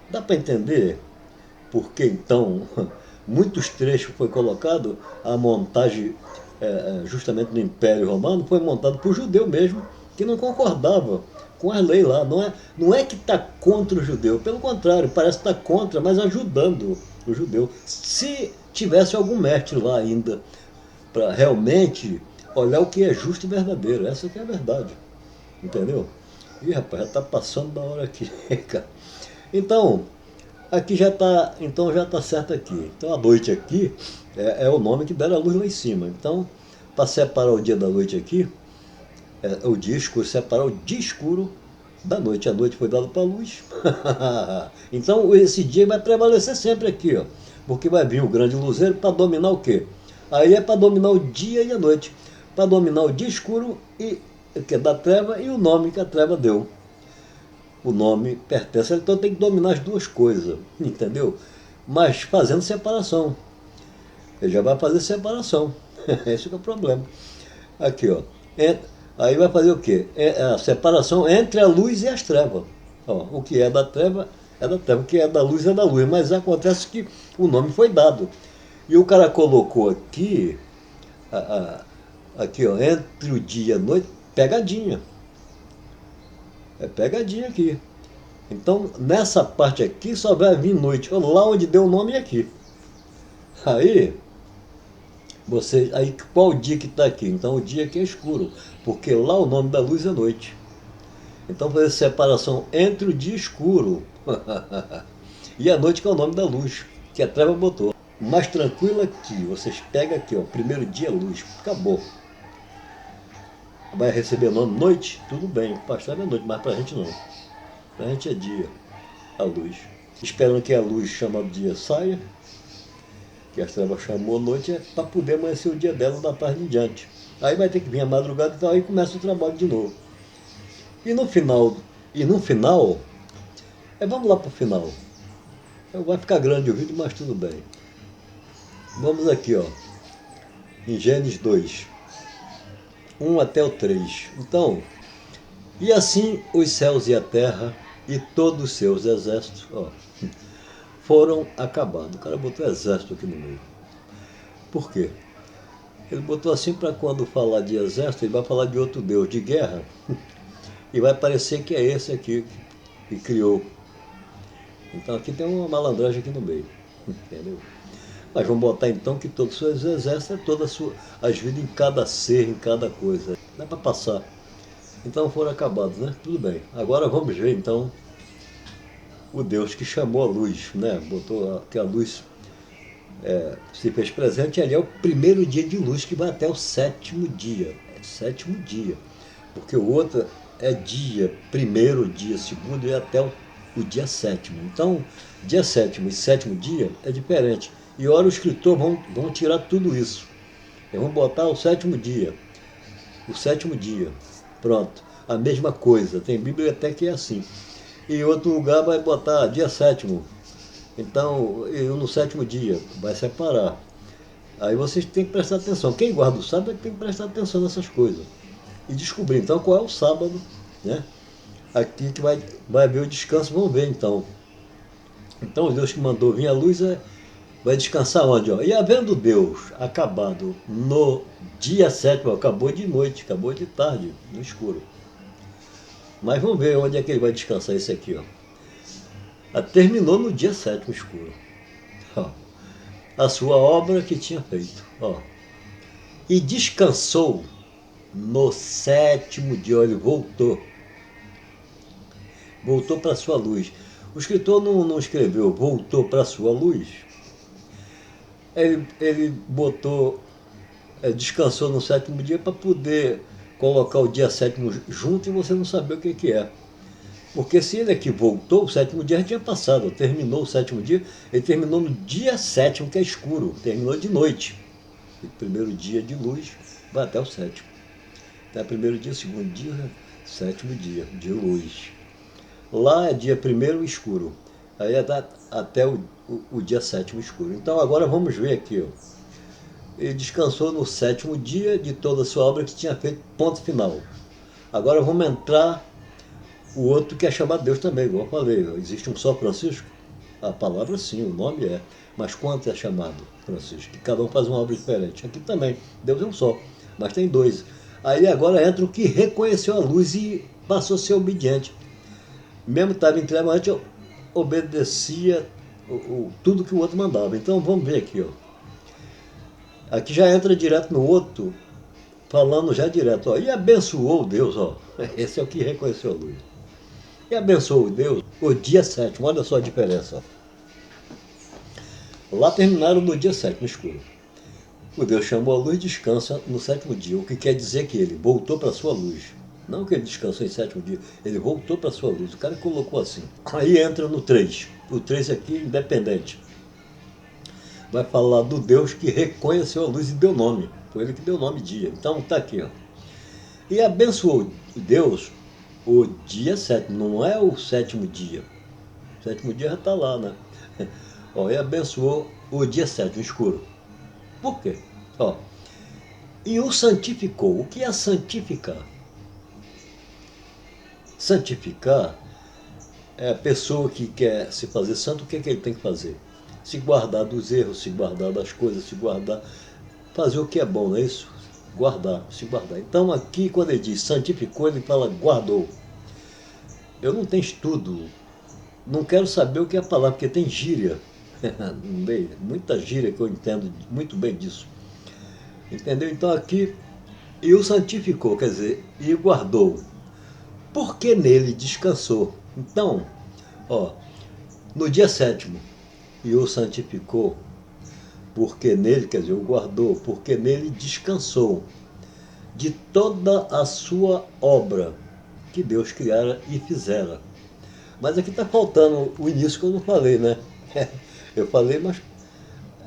Dá para entender por que então muitos trechos foi colocado, a montagem justamente no Império Romano foi montado por judeu mesmo, que não concordava com as leis lá. Não é que está contra o judeu, pelo contrário, parece que está contra, mas ajudando o judeu. Se tivesse algum mestre lá ainda, para realmente olhar o que é justo e verdadeiro, essa que é a verdade, entendeu? Ih, rapaz, já está passando da hora aqui, cara. Então, aqui já está, então já está certo aqui. Então a noite aqui é o nome que deram a luz lá em cima. Então, para separar o dia da noite aqui, o dia escuro, separar o dia escuro da noite. A noite foi dada para a luz. Então esse dia vai prevalecer sempre aqui, ó. Porque vai vir o grande luzeiro para dominar o quê? Aí é para dominar o dia e a noite. Para dominar o dia escuro que é da treva e o nome que a treva deu. O nome pertence, então tem que dominar as duas coisas, entendeu? Mas fazendo separação. Ele já vai fazer separação. Esse é o problema. Aqui, ó. Aí vai fazer o quê? A separação entre a luz e as trevas. Ó, o que é da treva é da treva, o que é da luz é da luz. Mas acontece que o nome foi dado. E o cara colocou aqui, aqui, ó, entre o dia e a noite, pegadinha. É pegadinha aqui. Então, nessa parte aqui só vai vir noite. Lá onde deu o nome é aqui. Aí, Você, aí qual o dia que está aqui? Então o dia que é escuro, porque lá o nome da luz é noite. Então fazer separação entre o dia escuro e a noite, que é o nome da luz, que a treva botou. Mais tranquilo aqui, vocês pegam aqui, ó, primeiro dia luz, acabou. Vai receber nome noite? Tudo bem, pastor é noite, mas pra gente não. Pra gente é dia, a luz. Esperando que a luz chamada dia saia, que a treva chamou a noite, é para poder amanhecer o dia dela da tarde em diante. Aí vai ter que vir a madrugada e tal, aí começa o trabalho de novo. E no final, vamos lá pro final. Vai ficar grande o vídeo, mas tudo bem. Vamos aqui, ó, em Gênesis 2, 1 até o 3. Então, e assim os céus e a terra e todos os seus exércitos, ó, foram acabados. O cara botou exército aqui no meio. Por quê? Ele botou assim para quando falar de exército, ele vai falar de outro deus de guerra e vai parecer que é esse aqui que criou. Então aqui tem uma malandragem aqui no meio, entendeu? Mas vamos botar então que todos os seus exércitos, todas as vidas em cada ser, em cada coisa. Dá para passar. Então foram acabados, né? Tudo bem. Agora vamos ver então o Deus que chamou a luz, né? Botou que a luz se fez presente ali é o primeiro dia de luz que vai até o sétimo dia. É sétimo dia. Porque o outro é dia, primeiro dia, segundo e até o dia sétimo. Então, dia sétimo e sétimo dia é diferente. E ora, o escritor vão tirar tudo isso. Eles vão botar o sétimo dia. O sétimo dia. Pronto. A mesma coisa. Tem Bíblia até que é assim. E outro lugar vai botar dia sétimo. Então, no sétimo dia, vai separar. Aí vocês têm que prestar atenção. Quem guarda o sábado tem que prestar atenção nessas coisas. E descobrir então qual é o sábado, né? Aqui que vai ver o descanso, vamos ver então. Então, Deus que mandou vir a luz vai descansar onde? Ó? E havendo Deus acabado no dia sétimo, acabou de noite, acabou de tarde, no escuro. Mas vamos ver onde é que ele vai descansar esse aqui, ó. Terminou no dia sétimo escuro. Ó, a sua obra que tinha feito. Ó. E descansou no sétimo dia. Ele voltou. Voltou para a sua luz. O escritor não escreveu voltou para a sua luz. Ele botou, descansou no sétimo dia para poder colocar o dia sétimo junto e você não saber o que é. Porque se ele aqui voltou, o sétimo dia já tinha passado, terminou o sétimo dia, ele terminou no dia sétimo, que é escuro, terminou de noite. O primeiro dia de luz vai até o sétimo. Até o primeiro dia, segundo dia, sétimo dia de luz. Lá é dia primeiro escuro, aí é até o dia sétimo escuro. Então agora vamos ver aqui, ó. Ele descansou no sétimo dia de toda a sua obra que tinha feito, ponto final. Agora vamos entrar o outro que é chamado Deus também, igual eu falei. Existe um só Francisco? A palavra sim, o nome é. Mas quanto é chamado Francisco? Cada um faz uma obra diferente. Aqui também, Deus é um só, mas tem dois. Aí agora entra o que reconheceu a luz e passou a ser obediente. Mesmo estava em treva, antes obedecia tudo que o outro mandava. Então vamos ver aqui, ó. Aqui já entra direto no outro, falando já direto, ó. E abençoou Deus, ó. Esse é o que reconheceu a luz. E abençoou Deus o dia sétimo, olha só a diferença. Lá terminaram no dia sétimo, escuro. O Deus chamou a luz e descansa no sétimo dia, o que quer dizer que ele voltou para a sua luz. Não que ele descansou em sétimo dia, ele voltou para a sua luz. O cara colocou assim. Aí entra no 3. O 3 aqui, independente. Vai falar do Deus que reconheceu a luz e deu nome. Foi ele que deu nome dia. Então está aqui, ó. E abençoou Deus o dia sétimo, não é o sétimo dia. O sétimo dia já está lá, né? Ó, e abençoou o dia sétimo, escuro. Por quê? Ó, e o santificou. O que é santificar? Santificar é a pessoa que quer se fazer santo, o que é que ele tem que fazer? Se guardar dos erros, se guardar das coisas, se guardar, fazer o que é bom, não é isso? Guardar, se guardar. Então aqui quando ele diz santificou, ele fala guardou. Eu não tenho estudo, não quero saber o que é a palavra, porque tem gíria, muita gíria que eu entendo muito bem disso. Entendeu? Então aqui, e o santificou, quer dizer, e guardou, porque nele descansou. Então, ó, no dia sétimo, e o santificou, porque nele, quer dizer, o guardou, porque nele descansou de toda a sua obra que Deus criara e fizera. Mas aqui está faltando o início que eu não falei, né? Eu falei, mas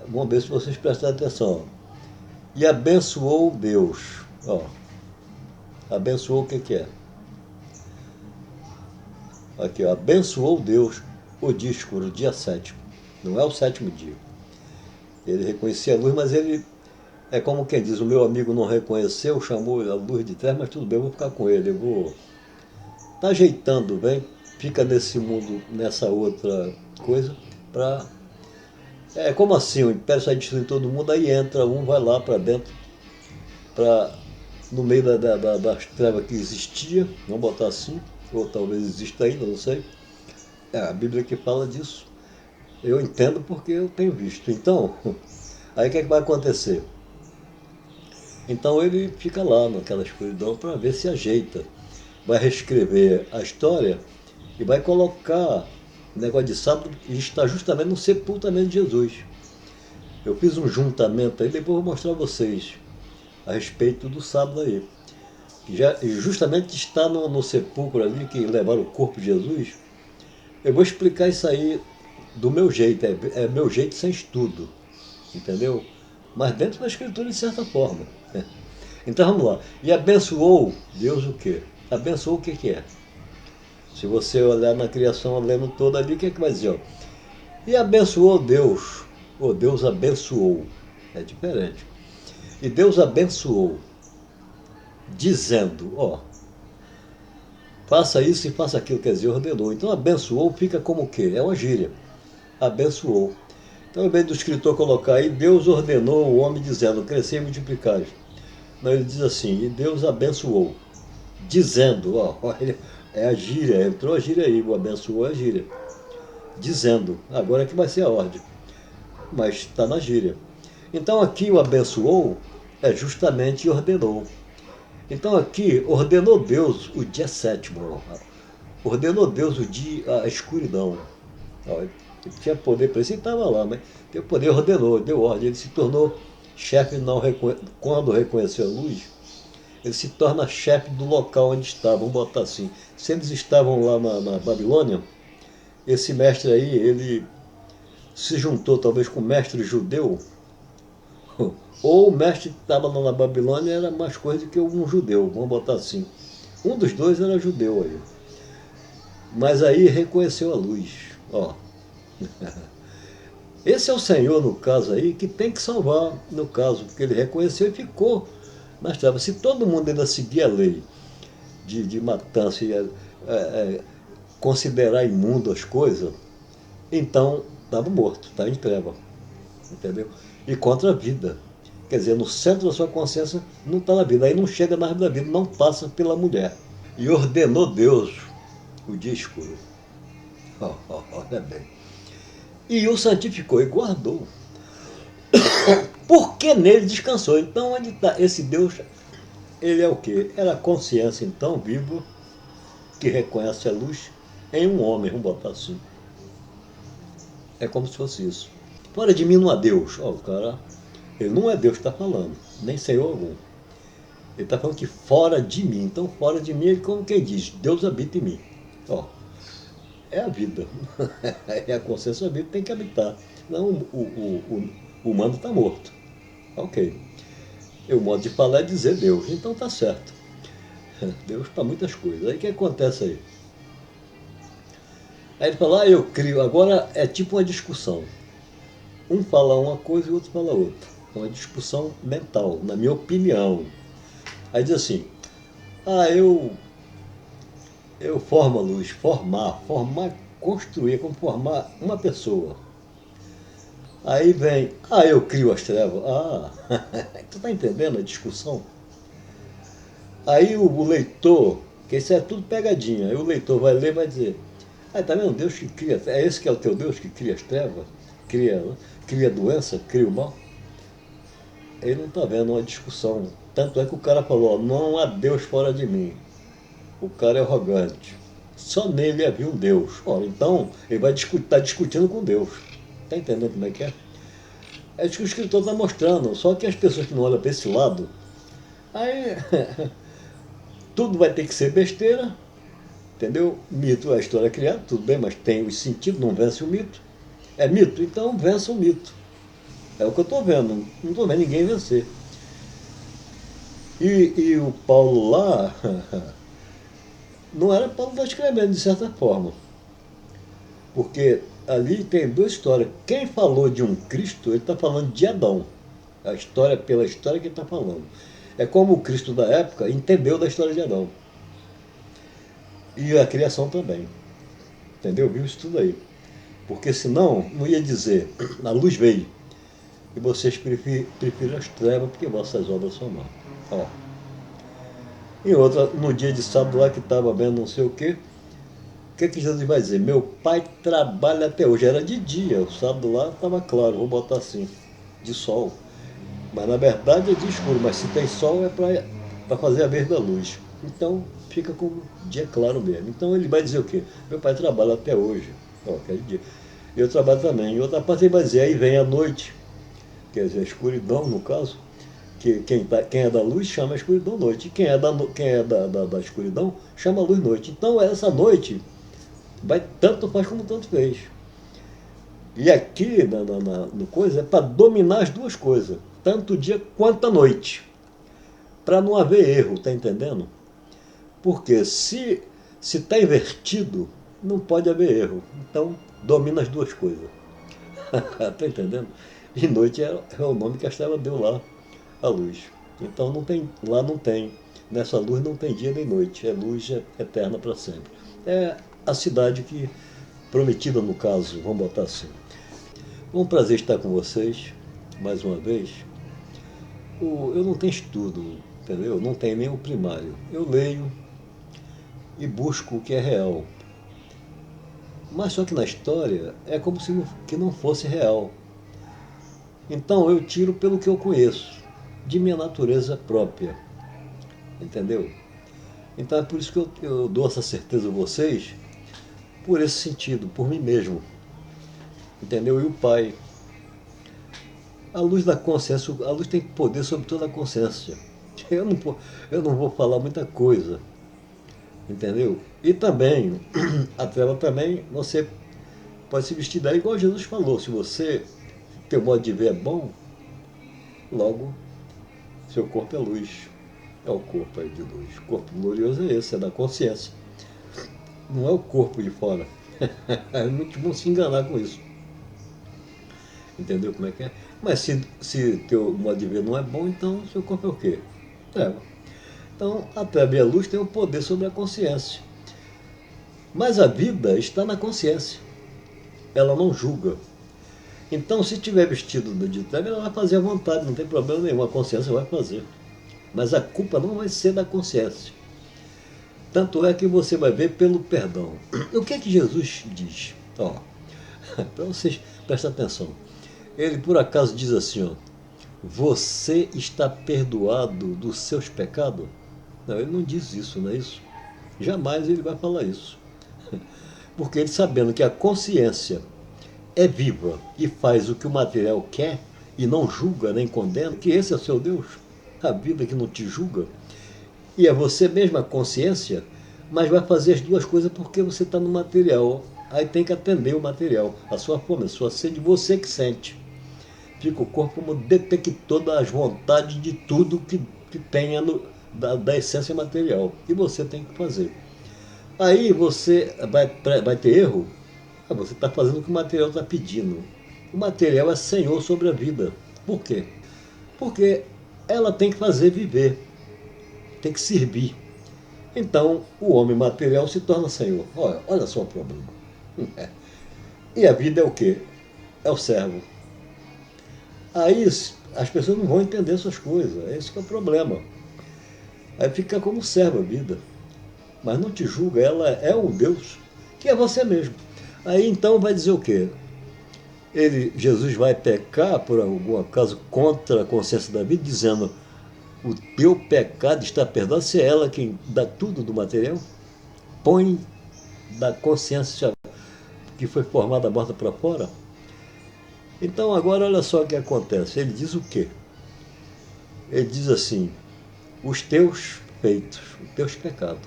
vamos ver se vocês prestarem atenção. E abençoou Deus. Ó, abençoou o que, que é? Aqui, ó, abençoou Deus o dia escuro, o dia sétimo. Não é o sétimo dia. Ele reconhecia a luz, mas ele é como quem diz, o meu amigo não reconheceu, chamou a luz de trás, mas tudo bem, eu vou ficar com ele, eu vou tá ajeitando bem, fica nesse mundo, nessa outra coisa, para é como assim, o império sai destruindo todo mundo, aí entra um, vai lá para dentro, para no meio das trevas que existia, vamos botar assim, ou talvez exista ainda, não sei. É a Bíblia que fala disso. Eu entendo porque eu tenho visto. Então, aí o que é que vai acontecer? Então ele fica lá naquela escuridão para ver se ajeita. Vai reescrever a história e vai colocar o negócio de sábado e está justamente no sepultamento de Jesus. Eu fiz um juntamento aí, depois vou mostrar a vocês a respeito do sábado aí. Já, justamente está no sepulcro ali, que levaram o corpo de Jesus. Eu vou explicar isso aí do meu jeito, é meu jeito sem estudo, entendeu? Mas dentro da escritura de certa forma. Então vamos lá. E abençoou Deus o quê? Abençoou o que que é? Se você olhar na criação, lendo toda ali, o que é que vai dizer? Ó? E abençoou Deus. Ou Deus abençoou. É diferente. E Deus abençoou, dizendo, ó, faça isso e faça aquilo, quer dizer, ordenou. Então abençoou fica como o quê? É uma gíria. Abençoou. Então, ao invés do escritor colocar aí, Deus ordenou o homem dizendo, crescer e multiplicar. Não, ele diz assim, e Deus abençoou, dizendo, ó, olha, é a gíria, entrou a gíria aí, o abençoou é a gíria. Dizendo, agora é que vai ser a ordem, mas está na gíria. Então aqui o abençoou é justamente ordenou. Então aqui ordenou Deus o dia sétimo, ordenou Deus o dia, a escuridão. Ele tinha poder para isso, ele estava lá, mas teve poder, ordenou, deu ordem, ele se tornou chefe, não quando reconheceu a luz, ele se torna chefe do local onde está, vamos botar assim. Se eles estavam lá na Babilônia, esse mestre aí, ele se juntou talvez com o mestre judeu, ou o mestre que estava lá na Babilônia era mais coisa do que um judeu, vamos botar assim. Um dos dois era judeu aí. Mas aí reconheceu a luz. Ó. Esse é o Senhor, no caso aí, que tem que salvar, no caso, porque ele reconheceu e ficou nas trevas. Se todo mundo ainda seguir a lei de matança e considerar imundo as coisas, então estava morto, estava em treva, entendeu? E contra a vida. Quer dizer, no centro da sua consciência não está na vida, aí não chega na árvore da vida, não passa pela mulher. E ordenou Deus o dia escuro. Olha bem. E o santificou e guardou. Porque nele descansou. Então, onde está esse Deus? Ele é o quê? Era a consciência, então, viva, que reconhece a luz em um homem, vamos botar assim. É como se fosse isso. Fora de mim não há Deus. Ó, o cara, ele não é Deus que está falando, nem Senhor algum. Ele está falando que fora de mim. Então, fora de mim, é como quem diz, Deus habita em mim. Ó, é a vida. É a consciência viva que tem que habitar. Não, o humano está morto. Ok. E o modo de falar é dizer Deus. Então tá certo. Deus para muitas coisas. Aí o que acontece aí? Aí ele fala, eu crio. Agora é tipo uma discussão. Um fala uma coisa e o outro fala outra. Uma discussão mental, na minha opinião. Aí diz assim, eu formo a luz, formar, construir, é como formar uma pessoa. Aí vem, eu crio as trevas. Tu está entendendo a discussão? Aí o leitor, que isso é tudo pegadinha, aí o leitor vai ler e vai dizer, tá vendo, Deus que cria, é esse que é o teu Deus que cria as trevas, cria a doença, cria o mal? ele não está vendo uma discussão. Tanto é que o cara falou, ó, não há Deus fora de mim. O cara é arrogante. Só nele havia um Deus. Ora, então, ele vai tá discutindo com Deus. Está entendendo como é que é? É isso que o escritor está mostrando. Só que as pessoas que não olham para esse lado, aí tudo vai ter que ser besteira, entendeu? Mito é a história criada, tudo bem, mas tem os sentidos, não vence o mito. É mito? Então vença o mito. É o que eu estou vendo, não estou vendo ninguém vencer. E o Paulo lá, não era Paulo está escrevendo, de certa forma. Porque ali tem duas histórias. Quem falou de um Cristo, ele está falando de Adão. A história, pela história que ele está falando. É como o Cristo da época entendeu da história de Adão. E a criação também. Entendeu? Viu isso tudo aí. Porque senão, não ia dizer, a luz veio. E vocês preferem as trevas, porque vossas obras são más. Ó. E outra, no dia de sábado lá que estava vendo não sei o que Jesus vai dizer? Meu pai trabalha até hoje. Era de dia, o sábado lá estava claro, vou botar assim, de sol. Mas na verdade é de escuro, mas se tem sol é para fazer a vez da luz. Então fica com dia claro mesmo. Então ele vai dizer o quê? Meu pai trabalha até hoje. Ó, aquele dia. Eu trabalho também. Em outra parte ele vai dizer, aí vem a noite, quer dizer, a escuridão no caso, que quem é da luz chama a escuridão noite. E quem é da escuridão chama a luz noite. Então essa noite vai tanto faz como tanto fez. E aqui no coisa é para dominar as duas coisas, tanto o dia quanto a noite, para não haver erro, tá entendendo? Porque se está invertido, não pode haver erro. Então domina as duas coisas. Tá entendendo? E noite é o nome que a estrela deu lá, a luz. Então não tem, lá não tem, nessa luz não tem dia nem noite, é luz eterna para sempre. É a cidade que, prometida no caso, vamos botar assim. Um prazer estar com vocês, mais uma vez. Eu não tenho estudo, entendeu? Não tenho nem o primário. Eu leio e busco o que é real. Mas só que na história é como se que não fosse real. Então eu tiro pelo que eu conheço, de minha natureza própria. Entendeu? Então é por isso que eu dou essa certeza a vocês, por esse sentido, por mim mesmo. Entendeu? E o Pai. A luz da consciência, a luz tem poder sobre toda a consciência. Eu não vou falar muita coisa. Entendeu? E também, a treva também, você pode se vestir daí igual Jesus falou. Se você, teu modo de ver é bom, logo, seu corpo é luz. É o corpo aí de luz. O corpo glorioso é esse, é da consciência. Não é o corpo de fora. É muito bom se enganar com isso. Entendeu como é que é? Mas se teu modo de ver não é bom, então seu corpo é o quê? Treva. Então, a treva e a luz têm o poder sobre a consciência. Mas a vida está na consciência. Ela não julga. Então, se tiver vestido de treva, ela vai fazer à vontade, não tem problema nenhum. A consciência vai fazer. Mas a culpa não vai ser da consciência. Tanto é que você vai ver pelo perdão. O que é que Jesus diz? Ó, para vocês prestem atenção. Ele por acaso diz assim, ó, você está perdoado dos seus pecados? Não, ele não diz isso, não é isso? Jamais ele vai falar isso. Porque ele sabendo que a consciência é viva e faz o que o material quer e não julga nem condena, que esse é o seu Deus, a vida que não te julga, e é você mesma a consciência, mas vai fazer as duas coisas porque você está no material. Aí tem que atender o material, a sua fome, a sua sede, você que sente. Fica o corpo como detector das vontades de tudo que tenha da essência material. E você tem que fazer. Aí você vai ter erro, você está fazendo o que o material está pedindo. O material é senhor sobre a vida. Por quê? Porque ela tem que fazer viver, tem que servir. Então, o homem material se torna senhor. Olha só o problema. E a vida é o quê? É o servo. Aí as pessoas não vão entender essas coisas. Esse que é o problema. Aí fica como servo a vida. Mas não te julga, ela é um Deus, que é você mesmo. Aí então vai dizer o quê? Jesus vai pecar por algum acaso contra a consciência da vida, dizendo: o teu pecado está perdoado, se é ela quem dá tudo do material, põe da consciência que foi formada morta para fora. Então agora olha só o que acontece. Ele diz o quê? Ele diz assim: os teus feitos, os teus pecados,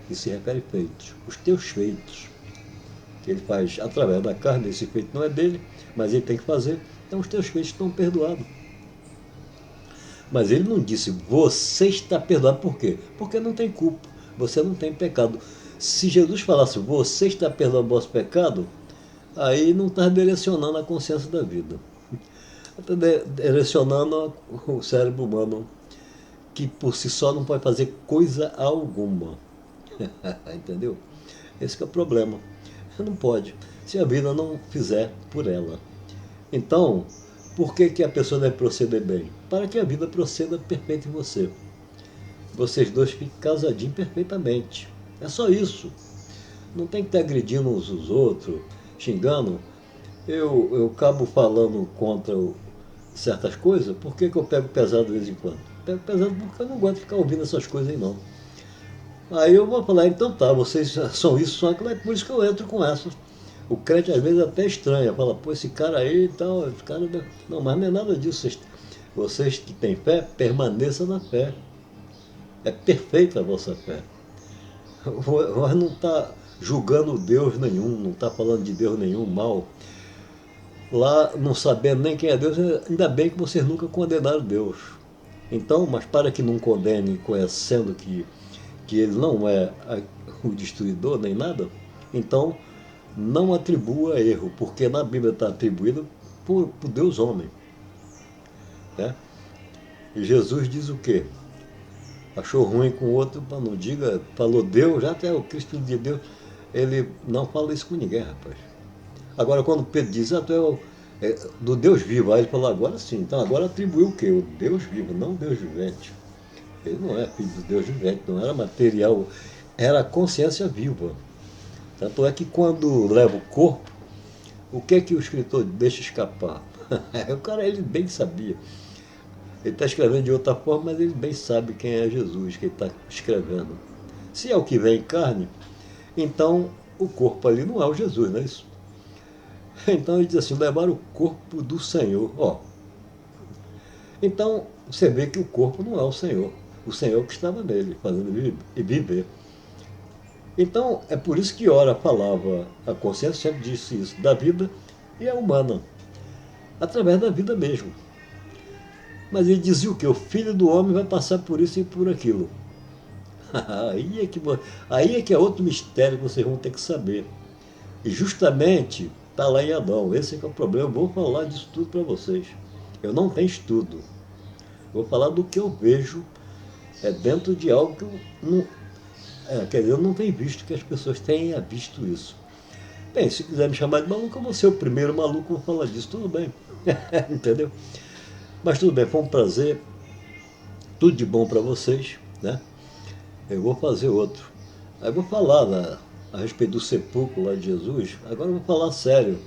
que se refere a feitos, os teus feitos, que ele faz através da carne, esse feito não é dele, mas ele tem que fazer, então os teus feitos estão perdoados. Mas ele não disse: você está perdoado. Por quê? Porque não tem culpa, você não tem pecado. Se Jesus falasse: você está perdoado o vosso pecado, aí não está direcionando a consciência da vida. Está direcionando o cérebro humano, que por si só não pode fazer coisa alguma. Entendeu? Esse é o problema. Não pode, se a vida não fizer por ela. Então, por que a pessoa deve proceder bem? Para que a vida proceda perfeita em você. Vocês dois fiquem casadinhos perfeitamente. É só isso. Não tem que estar agredindo uns os outros, xingando. Eu acabo falando contra certas coisas. Por que eu pego pesado de vez em quando? Pego pesado porque eu não gosto de ficar ouvindo essas coisas aí, não. Aí eu vou falar: então tá, vocês são isso, são aquilo, é por isso que eu entro com essas. O crente às vezes até estranha, fala: pô, esse cara aí e tal, esse cara... Não, mas não é nada disso. Vocês que têm fé, permaneçam na fé. É perfeita a vossa fé. Mas não está julgando Deus nenhum, não está falando de Deus nenhum mal. Lá, não sabendo nem quem é Deus, ainda bem que vocês nunca condenaram Deus. Então, mas para que não condene conhecendo que ele não é o destruidor nem nada, então não atribua erro, porque na Bíblia está atribuído por Deus homem. Né? E Jesus diz o quê? Achou ruim com o outro, não diga, falou Deus, já até o Cristo de Deus, ele não fala isso com ninguém, rapaz. Agora, quando Pedro diz: tu é do Deus vivo, aí ele falou: agora sim, então agora atribuiu o quê? O Deus vivo, não o Deus vivente. Ele não é filho do Deus vivente, não era material, era a consciência viva. Tanto é que quando leva o corpo, o que é que o escritor deixa escapar? O cara, ele bem sabia. Ele está escrevendo de outra forma, mas ele bem sabe quem é Jesus que ele está escrevendo. Se é o que vem em carne, então o corpo ali não é o Jesus, não é isso? Então ele diz assim: levar o corpo do Senhor. Ó, então você vê que o corpo não é o Senhor que estava nele, fazendo viver. Então é por isso que ora falava, a consciência sempre disse isso, da vida, e é humana, através da vida mesmo. Mas ele dizia o quê? O filho do homem vai passar por isso e por aquilo. Aí é que é outro mistério que vocês vão ter que saber. E justamente está lá em Adão. Esse é que é o problema. Eu vou falar disso tudo para vocês. Eu não tenho estudo. Vou falar do que eu vejo dentro de algo que eu não... quer dizer, eu não tenho visto que as pessoas tenham visto isso. Bem, se quiser me chamar de maluco, eu vou ser o primeiro maluco a falar disso. Tudo bem. Entendeu? Mas tudo bem, foi um prazer. Tudo de bom para vocês, né? Eu vou fazer outro. Aí eu vou falar a respeito do sepulcro lá de Jesus. Agora eu vou falar sério.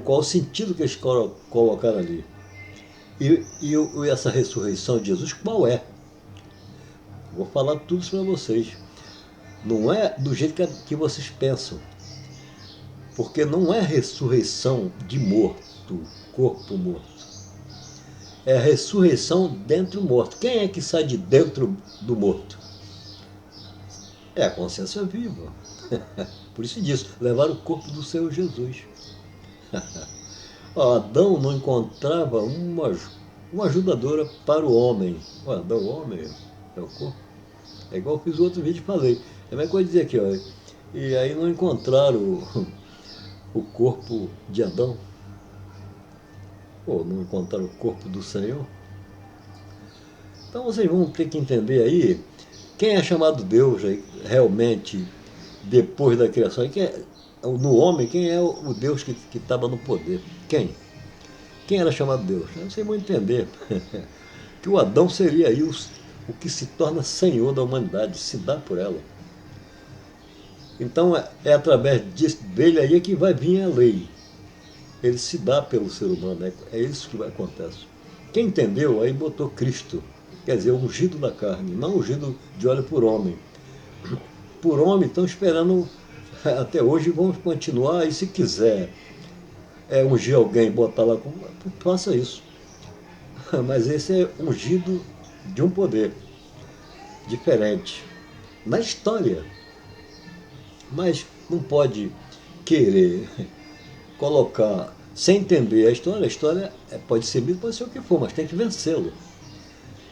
Qual o sentido que eles colocaram ali. E essa ressurreição de Jesus, qual é? Vou falar tudo isso para vocês. Não é do jeito que vocês pensam. Porque não é ressurreição de morto, corpo morto. É a ressurreição dentro do morto. Quem é que sai de dentro do morto? É a consciência viva. Por isso diz: levar o corpo do Senhor Jesus. Adão não encontrava uma ajudadora para o homem. Adão, o homem, é o corpo. É igual eu fiz outro vídeo e falei. É a mesma coisa dizer aqui, ó. E aí não encontraram o corpo de Adão. Ou não encontraram o corpo do Senhor. Então vocês vão ter que entender aí quem é chamado Deus aí, realmente depois da criação. No homem, quem é o Deus que estava no poder? Quem? Quem era chamado Deus? Vocês vão entender que o Adão seria aí o que se torna senhor da humanidade, se dá por ela. Então é através dele aí que vai vir a lei. ele se dá pelo ser humano, é isso que acontece. Quem entendeu, aí botou Cristo, quer dizer, ungido da carne, não ungido de óleo por homem. Por homem estão esperando até hoje, vão continuar, e se quiser ungir alguém, botar lá, faça isso. Mas esse é ungido de um poder diferente na história. Mas não pode querer colocar, sem entender a história pode ser mito, pode ser o que for, mas tem que vencê-lo.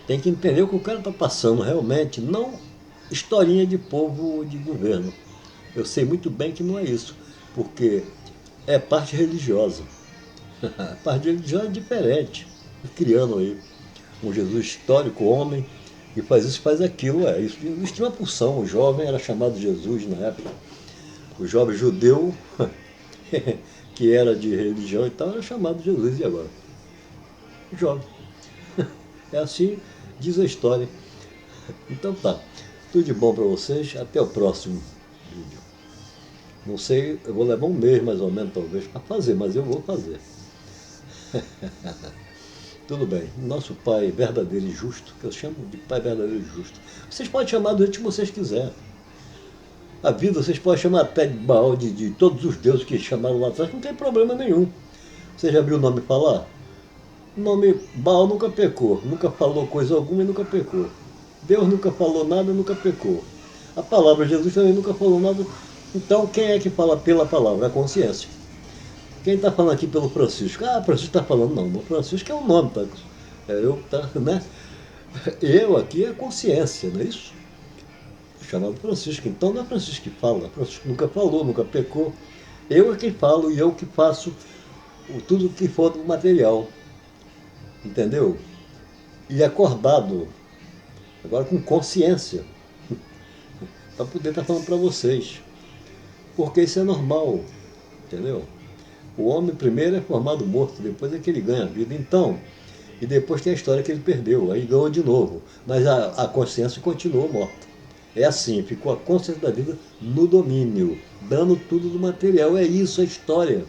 Tem que entender o que o cara está passando realmente, não historinha de povo de governo. Eu sei muito bem que não é isso, porque é parte religiosa. A parte religiosa é diferente. Criando aí um Jesus histórico, homem, e faz isso, faz aquilo. Isso não tinha uma pulsão. O jovem era chamado Jesus na época. O jovem judeu, que era de religião e tal, era chamado Jesus. E agora? O jovem. É assim, diz a história. Então tá. Tudo de bom para vocês. Até o próximo vídeo. Não sei, eu vou levar um mês mais ou menos, talvez, para fazer, mas eu vou fazer. Tudo bem. Nosso Pai verdadeiro e justo, que eu chamo de Pai verdadeiro e justo. Vocês podem chamar do jeito que vocês quiserem. A vida vocês podem chamar até de Baal, de todos os deuses que chamaram lá atrás, não tem problema nenhum. Você já viu o nome falar? O nome Baal nunca pecou, nunca falou coisa alguma e nunca pecou. Deus nunca falou nada, nunca pecou. A palavra Jesus também nunca falou nada. Então quem é que fala pela palavra? A consciência. Quem está falando aqui pelo Francisco? Ah, Francisco está falando, não. O Francisco é o nome, tá? Né? Eu aqui é a consciência, não é isso? Chamado Francisco. Então não é Francisco que fala. Francisco nunca falou, nunca pecou. Eu é quem falo e eu que faço tudo que for do material. Entendeu? E acordado. Agora com consciência. Para poder estar falando para vocês. Porque isso é normal. Entendeu? O homem primeiro é formado morto, depois é que ele ganha a vida. Então, e depois tem a história que ele perdeu, aí ganhou de novo. Mas a consciência continuou morta. É assim, ficou a consciência da vida no domínio, dando tudo do material. É isso a história.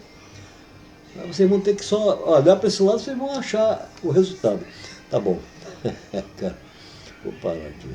Vocês vão ter que só olhar para esse lado, vocês vão achar o resultado. Tá bom. Vou parar aqui.